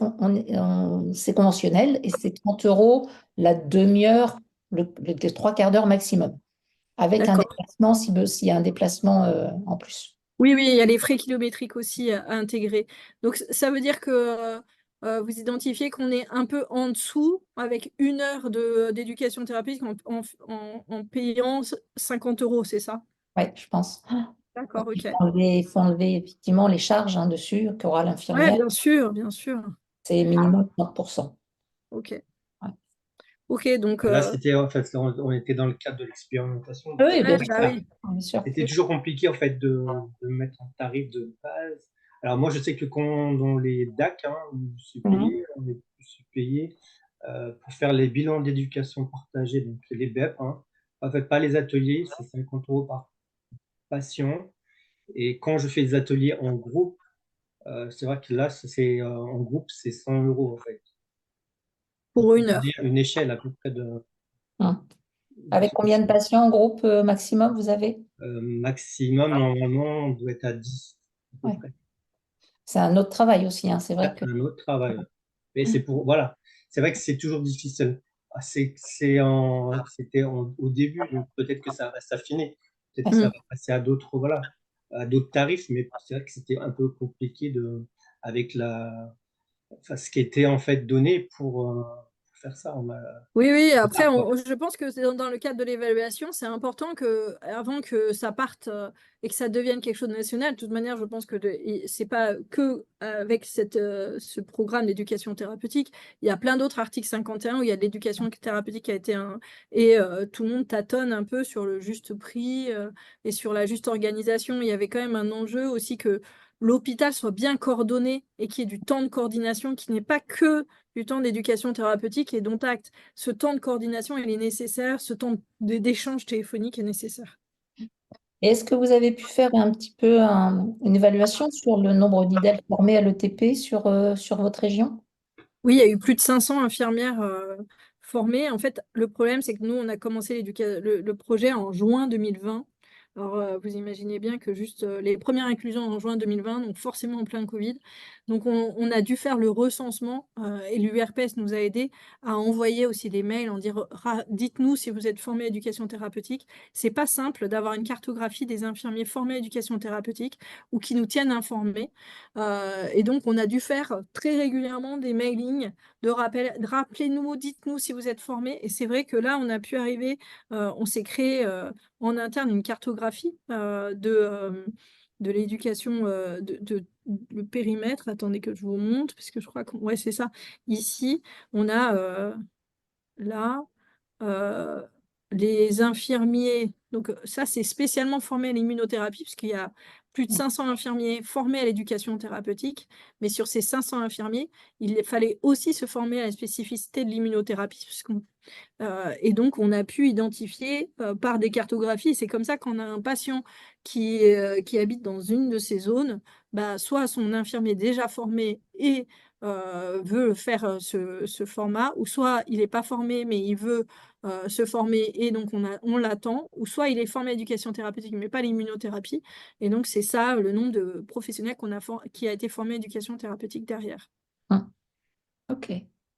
c'est conventionnel et c'est 30 € la demi-heure, les trois quarts d'heure maximum, avec un d'accord. déplacement s'il y a un déplacement en plus. Oui, il y a les frais kilométriques aussi à intégrer. Donc, ça veut dire que vous identifiez qu'on est un peu en dessous avec 1 heure d'éducation thérapeutique en payant 50 €, c'est ça? Oui, je pense. D'accord, ok. Il faut enlever effectivement les charges dessus qu'aura Ouais, l'infirmière. bien sûr, bien sûr. C'est minimum 30%. Ok. Ouais. Ok, donc. Là, c'était en fait, on était dans le cadre de l'expérimentation. Oui, bien Bah sûr. oui. Bien sûr. C'était toujours compliqué en fait de mettre un tarif de base. Alors moi, je sais que dans les DAC, hein, où je suis payé, je suis payé pour faire les bilans d'éducation partagée, donc les BEP. Hein. En fait, pas les ateliers, c'est 50 € par patient. Et quand je fais des ateliers en groupe, c'est vrai que là, en groupe, c'est 100 € en fait. Pour On 1 peut heure. dire une échelle à peu près Avec combien de patients en groupe maximum vous avez? maximum, normalement, on doit être à 10 à peu Ouais. près. C'est un autre travail aussi, hein. C'est vrai que. Un autre travail. Mais voilà, c'est vrai que c'est toujours difficile. Ah, c'était au début, donc peut-être que ça va s'affiner, peut-être que ça va passer à d'autres, voilà, à d'autres tarifs, mais c'est vrai que c'était un peu compliqué avec ce qui était en fait donné pour faire ça. Oui, après, je pense que c'est dans le cadre de l'évaluation, c'est important que, avant que ça parte et que ça devienne quelque chose de national, de toute manière, je pense que c'est pas que avec ce programme d'éducation thérapeutique, il y a plein d'autres articles 51 où il y a de l'éducation thérapeutique qui a été et tout le monde tâtonne un peu sur le juste prix et sur la juste organisation. Il y avait quand même un enjeu aussi que l'hôpital soit bien coordonné et qu'il y ait du temps de coordination qui n'est pas que du temps d'éducation thérapeutique et dont acte. Ce temps de coordination, il est nécessaire, ce temps d'échange téléphonique est nécessaire. Et est-ce que vous avez pu faire un petit peu une évaluation sur le nombre d'IDEL formés à l'ETP sur votre région? Oui, il y a eu plus de 500 infirmières formées. En fait, le problème, c'est que nous, on a commencé le projet en juin 2020. Alors, vous imaginez bien que juste les premières inclusions en juin 2020, donc forcément en plein Covid. Donc, on a dû faire le recensement et l'URPS nous a aidés à envoyer aussi des mails en dire dites-nous si vous êtes formé à éducation thérapeutique. C'est pas simple d'avoir une cartographie des infirmiers formés à éducation thérapeutique ou qui nous tiennent informés. Et donc, on a dû faire très régulièrement des mailings de rappel. Rappelez-nous, dites-nous si vous êtes formés. Et c'est vrai que là, on a pu arriver, on s'est créé en interne une cartographie de l'éducation, le périmètre. Attendez que je vous montre, parce que je crois que ouais, c'est ça. Ici, on a là les infirmiers. Donc ça, c'est spécialement formé à l'immunothérapie, parce qu'il y a plus de 500 infirmiers formés à l'éducation thérapeutique. Mais sur ces 500 infirmiers, il fallait aussi se former à la spécificité de l'immunothérapie, et donc, on a pu identifier par des cartographies. C'est comme ça qu'on a un patient qui habite dans une de ces zones, bah, soit son infirmier déjà formé et veut faire ce format, ou soit il n'est pas formé, mais il veut se former et donc on l'attend, ou soit il est formé à l'éducation thérapeutique, mais pas l'immunothérapie. Et donc, c'est ça le nombre de professionnels qui a été formé à l'éducation thérapeutique derrière. Ok,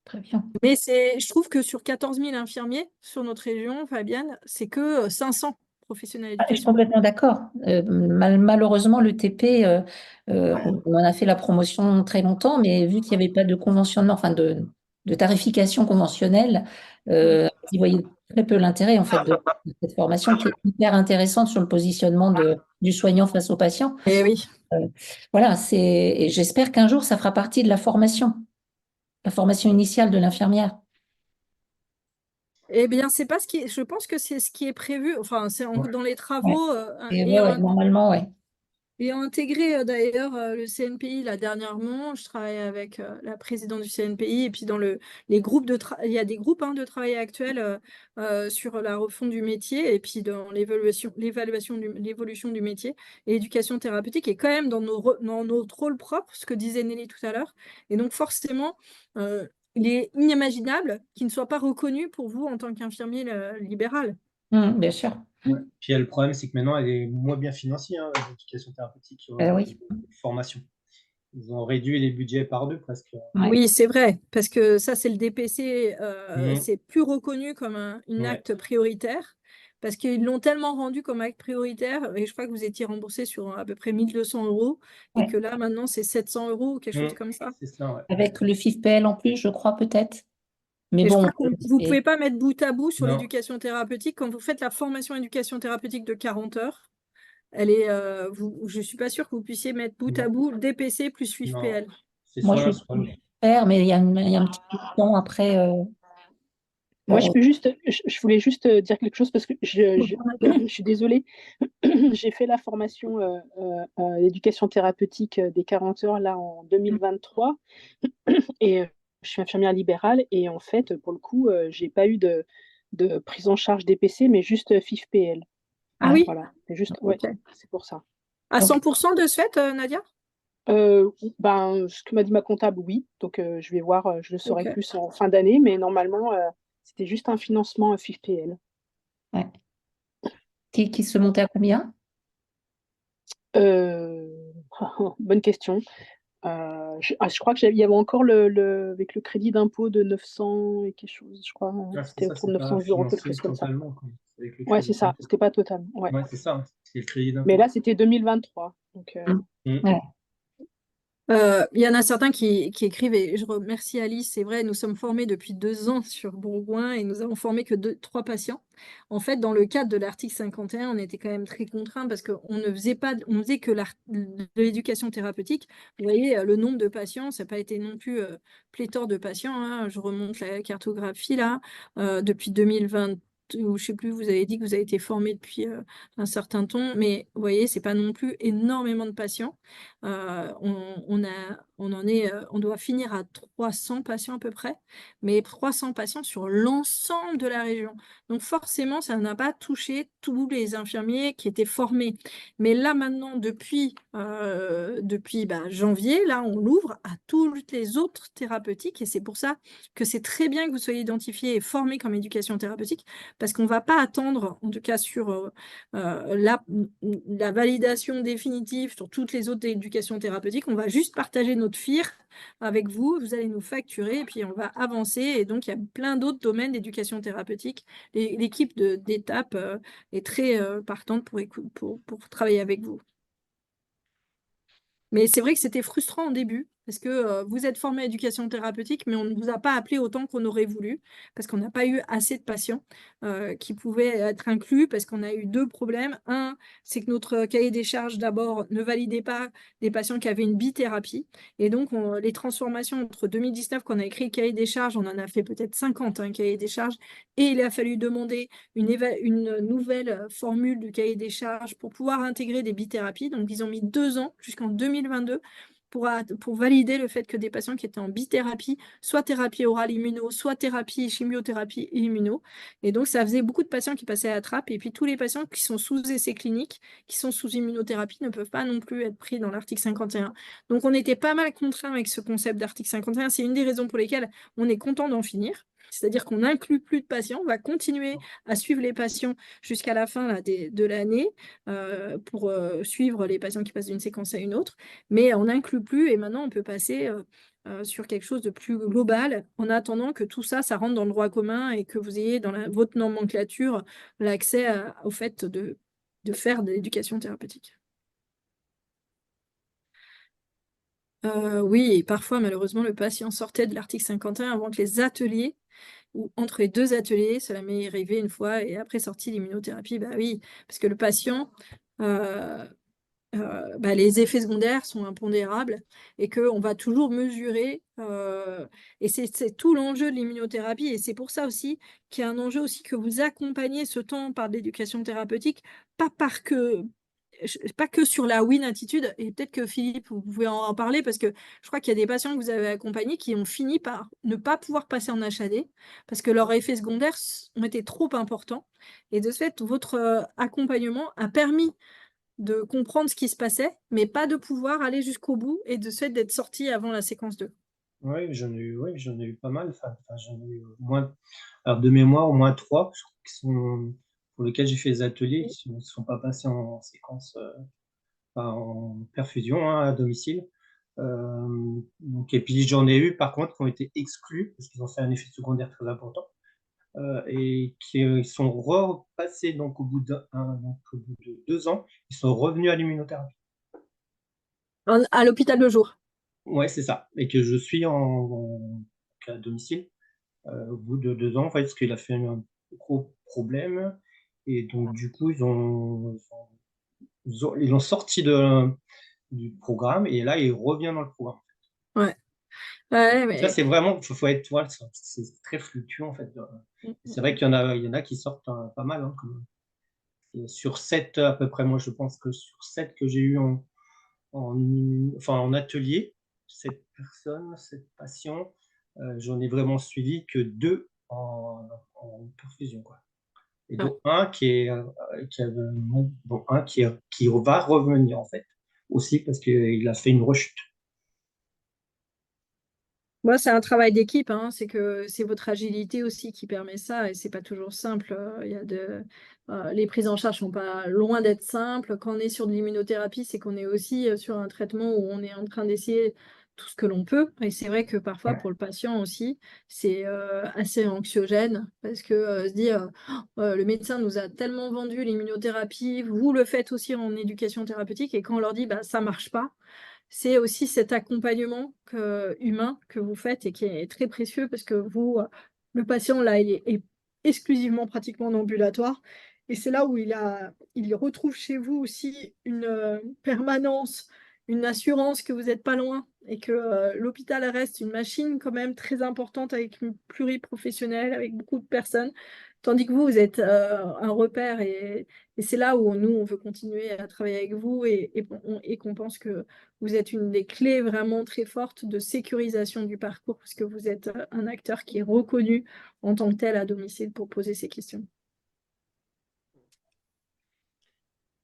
très bien. Mais je trouve que sur 14 000 infirmiers sur notre région, Fabienne, c'est que 500 professionnels Je suis d'éducation. complètement d'accord. Malheureusement, le TP, on en a fait la promotion très longtemps, mais vu qu'il n'y avait pas de conventionnement, enfin de tarification conventionnelle, ils voyaient très peu l'intérêt en fait de cette formation qui est hyper intéressante sur le positionnement du soignant face au patient. Eh oui. Voilà, et j'espère qu'un jour ça fera partie de la formation initiale de l'infirmière. Eh bien, c'est pas je pense que c'est ce qui est prévu. Enfin, c'est dans les Ouais. travaux Et normalement, ouais. et intégré d'ailleurs le CNPI là dernièrement. Je travaille avec la présidente du CNPI et puis dans les groupes il y a des groupes de travail actuels sur la refonte du métier et puis dans l'évolution du métier et l'éducation thérapeutique est quand même dans notre rôle propre, ce que disait Nelly tout à l'heure. Et donc forcément, il est inimaginable qu'il ne soit pas reconnu pour vous en tant qu'infirmier libéral. Bien sûr. Ouais. Puis le problème, c'est que maintenant, elle est moins bien financée, l'éducation thérapeutique, Oui. formation. Ils ont réduit les budgets par 2 presque. Ouais. Oui, c'est vrai, parce que ça, c'est le DPC, c'est plus reconnu comme un acte prioritaire, parce qu'ils l'ont tellement rendu comme acte prioritaire, et je crois que vous étiez remboursé sur à peu près 1 200 €, et Ouais. que là, maintenant, c'est 700 € ou quelque chose comme ça. C'est ça, ouais. Avec le FIFPL en plus, je crois peut-être. Mais Et je bon, crois que vous ne pouvez pas mettre bout à bout sur Non. l'éducation thérapeutique. Quand vous faites la formation éducation thérapeutique de 40 heures, je ne suis pas sûre que vous puissiez mettre bout à bout DPC plus FIFPL. moi, je vais faire, mais il y a un petit peu de temps après. Moi, je voulais juste dire quelque chose parce que je suis désolée. J'ai fait la formation éducation thérapeutique des 40 heures là en 2023 et je suis infirmière libérale et en fait, pour le coup, j'ai pas eu de prise en charge DPC, mais juste FIFPL. Ah oui, Voilà, c'est juste, ok. c'est pour ça. À 100% de ce fait, Nadia? Ce que m'a dit ma comptable, oui. Donc, je vais voir, je le saurai plus en fin d'année, mais normalement, c'était juste un financement FIFPL. Ouais. Qui se montait à combien? Bonne question. Je crois qu'il y avait encore avec le crédit d'impôt de 900 et quelque chose, je crois. C'était autour de 900 €, quelque chose comme ça. Ouais, c'est ça. C'était pas total. Ouais, c'est ça. C'est le crédit d'impôt. Mais là, c'était 2023. Donc, Ouais. Il y en a certains qui écrivent, et je remercie Alice, c'est vrai, nous sommes formés depuis 2 ans sur Bourgoin et nous avons formé que 3 patients. En fait, dans le cadre de l'article 51, on était quand même très contraints parce qu'on ne faisait pas, on faisait que de l'éducation thérapeutique. Vous voyez, le nombre de patients, ça n'a pas été non plus pléthore de patients. Je remonte la cartographie là, depuis 2020. Ou je sais plus, vous avez dit que vous avez été formé depuis un certain temps, mais vous voyez, c'est pas non plus énormément de patients. On doit finir à 300 patients à peu près, mais 300 patients sur l'ensemble de la région. Donc forcément, ça n'a pas touché tous les infirmiers qui étaient formés. Mais là maintenant, depuis janvier, là, on l'ouvre à toutes les autres thérapeutiques et c'est pour ça que c'est très bien que vous soyez identifiés et formés comme éducation thérapeutique parce qu'on ne va pas attendre, en tout cas sur la validation définitive sur toutes les autres éducations d'éducation thérapeutique, on va juste partager notre FIR avec vous, vous allez nous facturer et puis on va avancer. Et donc, il y a plein d'autres domaines d'éducation thérapeutique. L'équipe d'étape est très partante pour travailler avec vous. Mais c'est vrai que c'était frustrant au début, parce que vous êtes formé à éducation thérapeutique, mais on ne vous a pas appelé autant qu'on aurait voulu, parce qu'on n'a pas eu assez de patients qui pouvaient être inclus, parce qu'on a eu deux problèmes. Un, c'est que notre cahier des charges, d'abord, ne validait pas des patients qui avaient une bithérapie. Et donc, les transformations entre 2019, qu'on a écrit le cahier des charges, on en a fait peut-être 50, un cahier des charges, et il a fallu demander une nouvelle formule du cahier des charges pour pouvoir intégrer des bithérapies. Donc, ils ont mis 2 ans, jusqu'en 2022, pour valider le fait que des patients qui étaient en bithérapie, soit thérapie orale immuno, soit thérapie chimiothérapie et immuno. Et donc, ça faisait beaucoup de patients qui passaient à la trappe. Et puis, tous les patients qui sont sous essai clinique, qui sont sous immunothérapie, ne peuvent pas non plus être pris dans l'article 51. Donc, on était pas mal contraints avec ce concept d'article 51. C'est une des raisons pour lesquelles on est content d'en finir. C'est-à-dire qu'on n'inclut plus de patients, on va continuer à suivre les patients jusqu'à la fin là, de l'année pour suivre les patients qui passent d'une séquence à une autre, mais on n'inclut plus et maintenant on peut passer sur quelque chose de plus global en attendant que tout ça, ça rentre dans le droit commun et que vous ayez dans votre nomenclature l'accès au fait de faire de l'éducation thérapeutique. Oui, et parfois, malheureusement, le patient sortait de l'article 51 avant que les ateliers, ou entre les 2 ateliers, cela m'est arrivé une fois, et après sortie l'immunothérapie, bah oui, parce que le patient, les effets secondaires sont impondérables et qu'on va toujours mesurer, et c'est tout l'enjeu de l'immunothérapie, et c'est pour ça aussi qu'il y a un enjeu aussi que vous accompagnez ce temps par de l'éducation thérapeutique, pas que sur la win attitude, et peut-être que Philippe, vous pouvez en parler, parce que je crois qu'il y a des patients que vous avez accompagnés qui ont fini par ne pas pouvoir passer en HAD, parce que leurs effets secondaires ont été trop importants. Et de ce fait, votre accompagnement a permis de comprendre ce qui se passait, mais pas de pouvoir aller jusqu'au bout, et de ce fait d'être sorti avant la séquence 2. Oui, j'en ai eu pas mal. Enfin, j'en ai eu au moins, alors de mémoire, au moins 3 pour lesquels j'ai fait des ateliers qui ne sont pas passés en séquence, en perfusion à domicile. Donc, et puis j'en ai eu par contre qui ont été exclus parce qu'ils ont fait un effet secondaire très important et qui sont repassés donc au bout de 2 ans, ils sont revenus à l'immunothérapie. À l'hôpital de jour. Ouais, c'est ça. Et que je suis à domicile au bout de 2 ans, en fait, parce qu'il a fait un gros problème. Et donc, du coup, ils l'ont sorti du programme et là, il revient dans le programme. Ouais. Ouais, mais... Ça, c'est vraiment, il faut être, voilà, c'est très fluctuant, en fait. C'est vrai qu'il y en a qui sortent pas mal. Hein, sur 7, à peu près, moi, je pense que sur 7 que j'ai eu en atelier, 7 personnes, 7 patients, j'en ai vraiment suivi que 2 en perfusion, quoi. Et donc un qui va revenir en fait aussi parce qu'il a fait une rechute. Moi, c'est un travail d'équipe, hein. C'est que c'est votre agilité aussi qui permet ça, et c'est pas toujours simple. Les prises en charge sont pas loin d'être simples. Quand on est sur de l'immunothérapie, c'est qu'on est aussi sur un traitement où on est en train d'essayer tout ce que l'on peut. Et c'est vrai que parfois, pour le patient aussi, c'est assez anxiogène, parce que se dire le médecin nous a tellement vendu l'immunothérapie, vous le faites aussi en éducation thérapeutique, et quand on leur dit bah, ça marche pas, c'est aussi cet accompagnement humain que vous faites et qui est très précieux, parce que vous, le patient, là, il est exclusivement pratiquement en ambulatoire. Et c'est là où il retrouve chez vous aussi une permanence, une assurance que vous n'êtes pas loin, et que l'hôpital reste une machine quand même très importante, avec une pluriprofessionnelle, avec beaucoup de personnes. Tandis que vous êtes un repère, et c'est là où nous, on veut continuer à travailler avec vous, et qu'on pense que vous êtes une des clés vraiment très fortes de sécurisation du parcours, parce que vous êtes un acteur qui est reconnu en tant que tel à domicile pour poser ces questions.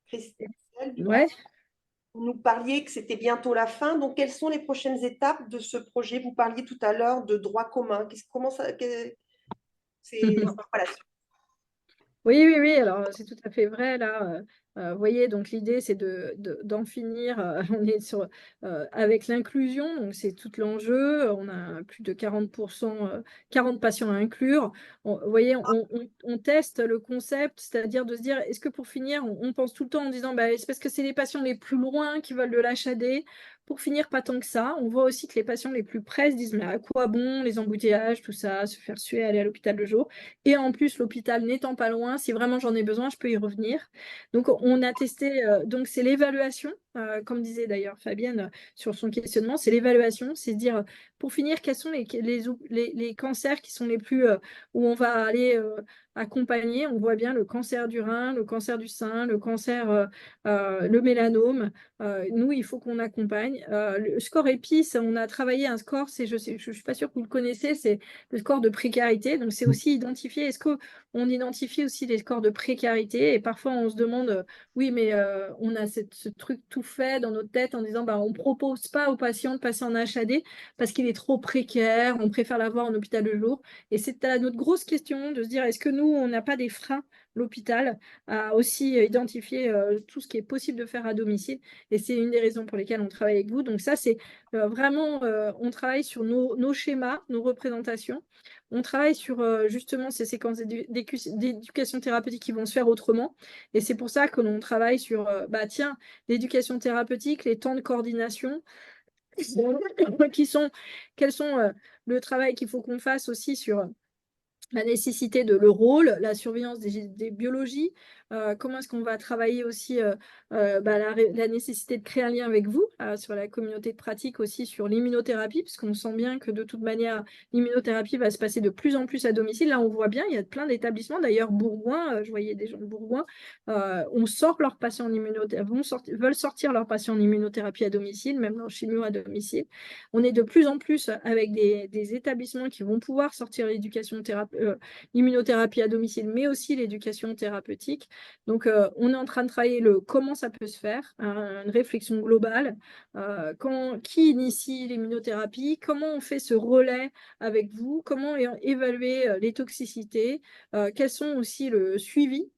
Christelle, Ouais. vous nous parliez que c'était bientôt la fin. Donc, quelles sont les prochaines étapes de ce projet? Vous parliez tout à l'heure de droit commun. Comment ça, voilà. Oui, oui, oui, alors c'est tout à fait vrai là. Vous voyez, donc l'idée c'est d'en finir. On est avec l'inclusion, donc c'est tout l'enjeu. On a plus de 40%, 40 patients à inclure. Vous voyez, on teste le concept, c'est-à-dire de se dire, est-ce que pour finir, on pense tout le temps en disant, bah, c'est parce que c'est les patients les plus loin qui veulent de l'HAD. Pour finir, pas tant que ça. On voit aussi que les patients les plus près se disent, mais à quoi bon les embouteillages, tout ça, se faire suer, aller à l'hôpital le jour. Et en plus, l'hôpital n'étant pas loin, si vraiment j'en ai besoin, je peux y revenir. Donc, on a testé, donc c'est l'évaluation, comme disait d'ailleurs Fabienne sur son questionnement, c'est l'évaluation, c'est dire, pour finir, quels sont les cancers qui sont les plus, où on va aller accompagner. On voit bien le cancer du rein, le cancer du sein, le cancer, le mélanome. Nous, il faut qu'on accompagne. Le score EPIS, on a travaillé un score, je suis pas sûre que vous le connaissez, c'est le score de précarité. Donc, c'est aussi identifier, est-ce qu'on identifie aussi les scores de précarité? Et parfois, on se demande, oui, mais on a ce truc tout fait dans notre tête en disant, bah, on ne propose pas aux patients de passer en HAD parce qu'il est trop précaire, on préfère l'avoir en hôpital de jour. Et c'est notre grosse question de se dire, est-ce que nous, on n'a pas des freins, l'hôpital, à aussi identifier tout ce qui est possible de faire à domicile? Et c'est une des raisons pour lesquelles on travaille avec vous. Donc ça, c'est vraiment, on travaille sur nos schémas, nos représentations. On travaille sur justement ces séquences d'éducation thérapeutique qui vont se faire autrement. Et c'est pour ça que l'on travaille sur, bah, tiens, l'éducation thérapeutique, les temps de coordination, quels sont le travail qu'il faut qu'on fasse aussi sur la nécessité de le rôle, la surveillance des biologies, comment est-ce qu'on va travailler aussi bah, la nécessité de créer un lien avec vous sur la communauté de pratique aussi sur l'immunothérapie, puisqu'on sent bien que de toute manière, l'immunothérapie va se passer de plus en plus à domicile. Là, on voit bien, il y a plein d'établissements, d'ailleurs Bourgoin, je voyais des gens de Bourgoin, on sort leurs patients en immunothérapie, veulent sortir leurs patients en immunothérapie à domicile, même en chimio à domicile. On est de plus en plus avec des établissements qui vont pouvoir sortir l'immunothérapie à domicile, mais aussi l'éducation thérapeutique. Donc, on est en train de travailler le comment ça peut se faire, une réflexion globale. Qui initie l'immunothérapie? Comment on fait ce relais avec vous? Comment évaluer les toxicités? Quels sont aussi le suivi?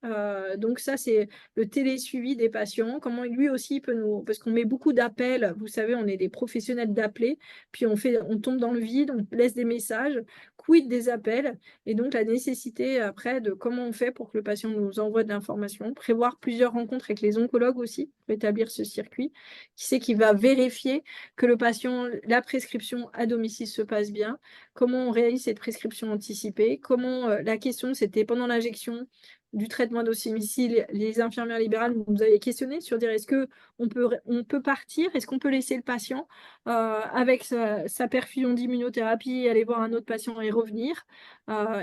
Donc, ça, c'est le télésuivi des patients. Comment lui aussi peut nous... Parce qu'on met beaucoup d'appels. Vous savez, on est des professionnels d'appeler. Puis on tombe dans le vide, on laisse des messages. Quid des appels? Et donc, la nécessité après de comment on fait pour que le patient nous envoie de l'information, prévoir plusieurs rencontres avec les oncologues aussi pour établir ce circuit. Qui c'est qui va vérifier que le patient, la prescription à domicile se passe bien? Comment on réalise cette prescription anticipée? Comment la question, c'était pendant l'injection du traitement à domicile, les infirmières libérales vous avez questionné sur dire est-ce on peut partir, est-ce qu'on peut laisser le patient avec sa perfusion d'immunothérapie, aller voir un autre patient et revenir.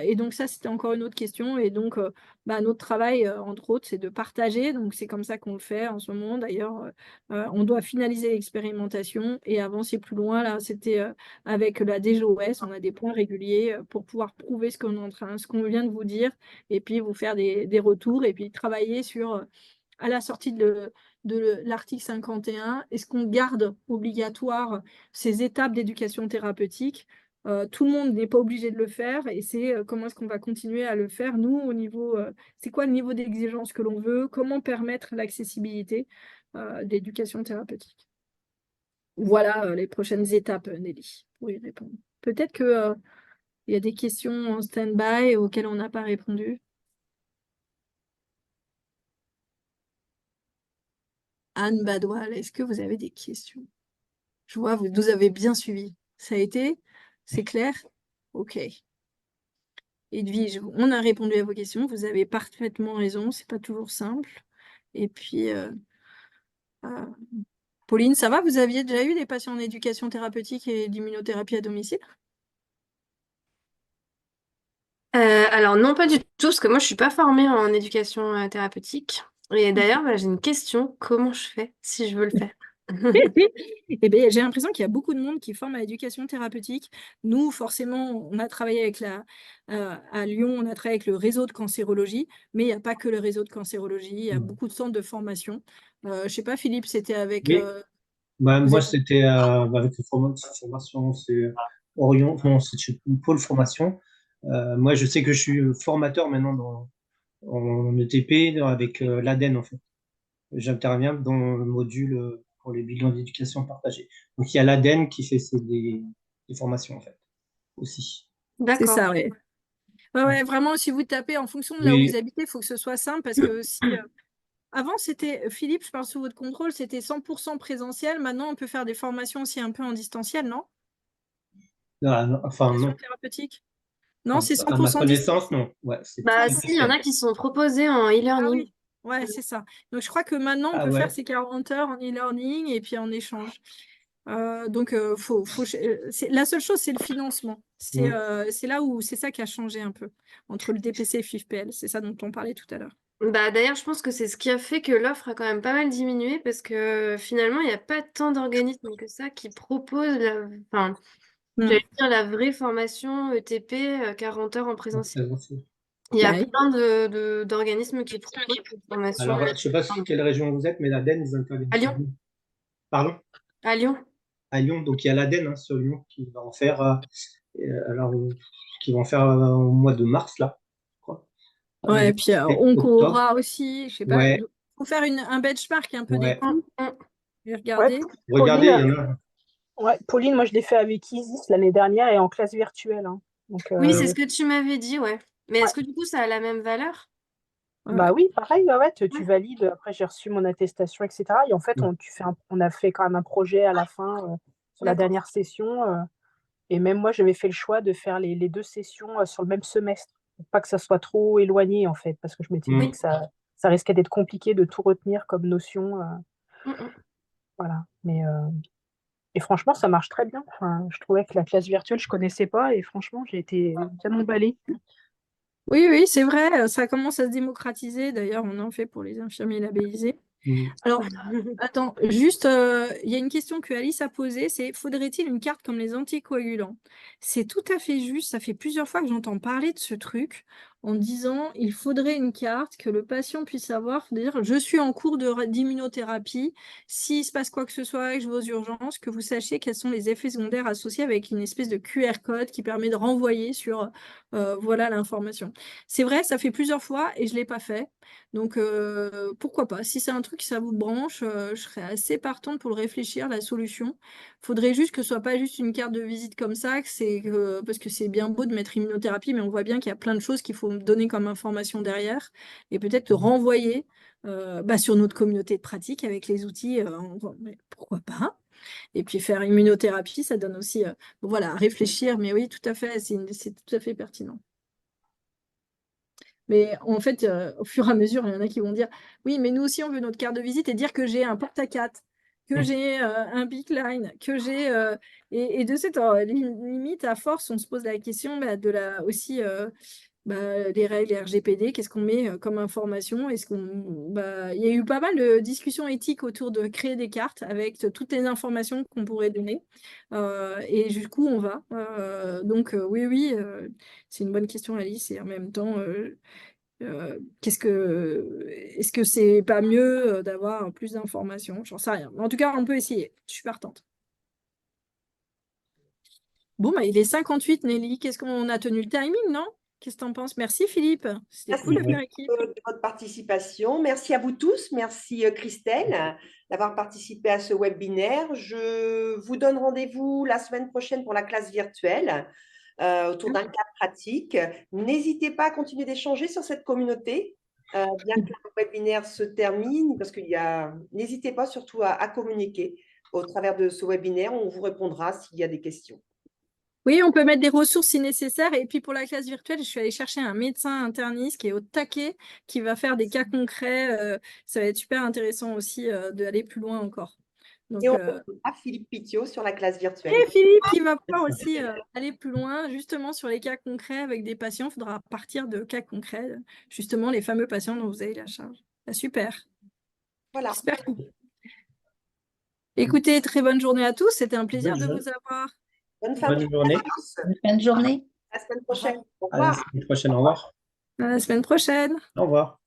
Et donc ça, c'était encore une autre question. Et donc, bah, notre travail, entre autres, c'est de partager. Donc c'est comme ça qu'on le fait en ce moment. D'ailleurs, on doit finaliser l'expérimentation et avancer plus loin. Là, c'était avec la DGOS, on a des points réguliers pour pouvoir prouver ce qu'on vient de vous dire, et puis vous faire des retours, et puis travailler sur à la sortie de l'article 51, est-ce qu'on garde obligatoire ces étapes d'éducation thérapeutique? Tout le monde n'est pas obligé de le faire, et c'est comment est-ce qu'on va continuer à le faire, nous, au niveau, c'est quoi le niveau d'exigence que l'on veut, comment permettre l'accessibilité d'éducation thérapeutique. Voilà les prochaines étapes, Nelly, pour y répondre. Peut-être que il y a des questions en stand-by auxquelles on n'a pas répondu. Anne Badoil, est-ce que vous avez des questions? Je vois, vous nous avez bien suivis. Ça a été? C'est clair? Ok. Edwige, on a répondu à vos questions. Vous avez parfaitement raison. C'est pas toujours simple. Et puis, euh, Pauline, ça va? Vous aviez déjà eu des patients en éducation thérapeutique et d'immunothérapie à domicile? Alors non, pas du tout, parce que moi je suis pas formée en éducation thérapeutique. Et d'ailleurs, voilà, j'ai une question, comment je fais si je veux le faire? Eh bien, j'ai l'impression qu'il y a beaucoup de monde qui forme à l'éducation thérapeutique. Nous, forcément, on a travaillé à Lyon, on a travaillé avec le réseau de cancérologie, mais il n'y a pas que le réseau de cancérologie, il y a beaucoup de centres de formation. Je ne sais pas, Philippe, c'était avec... Oui, bah, vous moi êtes... c'était avec la formation, c'est Orion, non, c'est chez Pôle Formation. Moi je sais que je suis formateur maintenant en ETP avec l'ADEN, en fait. J'interviens dans le module pour les bilans d'éducation partagée. Donc, il y a l'ADEN qui fait des formations, en fait, aussi. C'est D'accord. ça, ouais. Ouais, vraiment, si vous tapez en fonction de là où Oui. vous habitez, il faut que ce soit simple parce que si avant c'était Philippe, je parle sous votre contrôle, c'était 100% présentiel. Maintenant, on peut faire des formations aussi un peu en distanciel, non? Enfin, Éducation non. thérapeutique. Non, c'est À ma 100% connaissance, non. Ouais, c'est Bah, si, il y en présentiel. a qui sont proposés en Ah e-learning. oui, ouais, c'est ça. Donc je crois que maintenant on Ah peut faire ouais. ces 40 heures en e-learning et puis en échange. Donc la seule chose, c'est le financement. C'est là où c'est ça qui a changé un peu entre le DPC et FIFPL. C'est ça dont on parlait tout à l'heure. Bah, d'ailleurs, je pense que c'est ce qui a fait que l'offre a quand même pas mal diminué parce que finalement, il n'y a pas tant d'organismes que ça qui proposent enfin, j'allais dire la vraie formation ETP, 40 heures en présentiel. Présentiel. Il y a Bah oui. plein d'organismes qui proposent cette formation Alors, je ne sais pas sur quelle région vous êtes, mais l'ADEN, ils interviennent à sur Lyon. Lyon. Pardon? À Lyon. À Lyon. Donc, il y a l'ADEN sur Lyon qui va en faire, qui vont faire au mois de mars, là, je crois. Ouais, et puis on Octobre. courra aussi, je sais pas, Ouais, faut faire un benchmark un peu des ouais. coûts Mm. et Ouais, regarder. Regardez, il y Pauline, en a. ouais, Pauline, moi je l'ai fait avec Isis l'année dernière et en classe virtuelle, hein. Donc, Oui, c'est ce que tu m'avais dit, ouais. Mais ouais. est-ce que du coup, ça a la même valeur? Bah oui, pareil, ouais, tu Ouais. valides. Après, j'ai reçu mon attestation, etc. Et en fait, on a fait quand même un projet à la fin, sur la D'accord. dernière session. Et même moi, j'avais fait le choix de faire les deux sessions sur le même semestre, pour pas que ça soit trop éloigné, en fait, parce que je m'étais dit Oui. que ça risquait d'être compliqué de tout retenir comme notion. Mm, mm. Voilà. Et franchement, ça marche très bien. Enfin, je trouvais que la classe virtuelle, je connaissais pas. Et franchement, j'ai été bien emballée. Oui, oui, c'est vrai, ça commence à se démocratiser. D'ailleurs, on en fait pour les infirmiers labellisés. Alors, attends, juste, il y a une question que Alice a posée, c'est faudrait-il une carte comme les anticoagulants? C'est tout à fait juste, ça fait plusieurs fois que j'entends parler de ce truc en disant il faudrait une carte que le patient puisse avoir, dire je suis en cours d'immunothérapie, s'il se passe quoi que ce soit et que je vais aux urgences, que vous sachiez quels sont les effets secondaires associés avec une espèce de QR code qui permet de renvoyer sur voilà l'information. C'est vrai, ça fait plusieurs fois et je ne l'ai pas fait. Donc, pourquoi pas? Si c'est un truc, ça vous branche, je serais assez partante pour le réfléchir, la solution. Faudrait juste que ce soit pas juste une carte de visite comme ça, parce que c'est bien beau de mettre immunothérapie, mais on voit bien qu'il y a plein de choses qu'il faut me donner comme information derrière, et peut-être renvoyer sur notre communauté de pratique avec les outils, mais pourquoi pas? Et puis faire immunothérapie, ça donne aussi, voilà, à réfléchir, mais oui, tout à fait, c'est tout à fait pertinent. Mais en fait, au fur et à mesure, il y en a qui vont dire oui, mais nous aussi, on veut notre carte de visite et dire que j'ai un porte-à-4, que j'ai un Beakline, que j'ai. Et de cette limite, à force, on se pose la question de aussi les règles RGPD, qu'est-ce qu'on met comme information? Il y a eu pas mal de discussions éthiques autour de créer des cartes avec toutes les informations qu'on pourrait donner. Et du coup, on va. Oui, c'est une bonne question, Alice. Et en même temps, est-ce que c'est pas mieux d'avoir plus d'informations? J'en sais rien. Mais en tout cas, on peut essayer. Je suis partante. Bon, il est 58, Nelly. Qu'est-ce qu'on a tenu le timing, non? Qu'est-ce que tu en penses? Merci, Philippe. C'était Merci cool de faire équipe. de votre participation. Merci à vous tous. Merci Christelle d'avoir participé à ce webinaire. Je vous donne rendez-vous la semaine prochaine pour la classe virtuelle autour d'un cas pratique. N'hésitez pas à continuer d'échanger sur cette communauté, bien que le webinaire se termine, parce n'hésitez pas surtout à communiquer au travers de ce webinaire. On vous répondra s'il y a des questions. Oui, on peut mettre des ressources si nécessaire. Et puis pour la classe virtuelle, je suis allée chercher un médecin interniste qui est au taquet, qui va faire des cas concrets. Ça va être super intéressant aussi d'aller plus loin encore. Donc, Et on retrouvera Philippe Pittiot sur la classe virtuelle. et Philippe qui va pouvoir aussi aller plus loin, justement sur les cas concrets avec des patients. Il faudra partir de cas concrets, justement les fameux patients dont vous avez la charge. Super. Voilà. J'espère que... Écoutez, très bonne journée à tous. C'était un plaisir de vous avoir. Bonne fin de Bonne journée. à tous. Bonne fin de journée. À la semaine prochaine. Au À la revoir. semaine prochaine. Au revoir. À la semaine prochaine. Au revoir.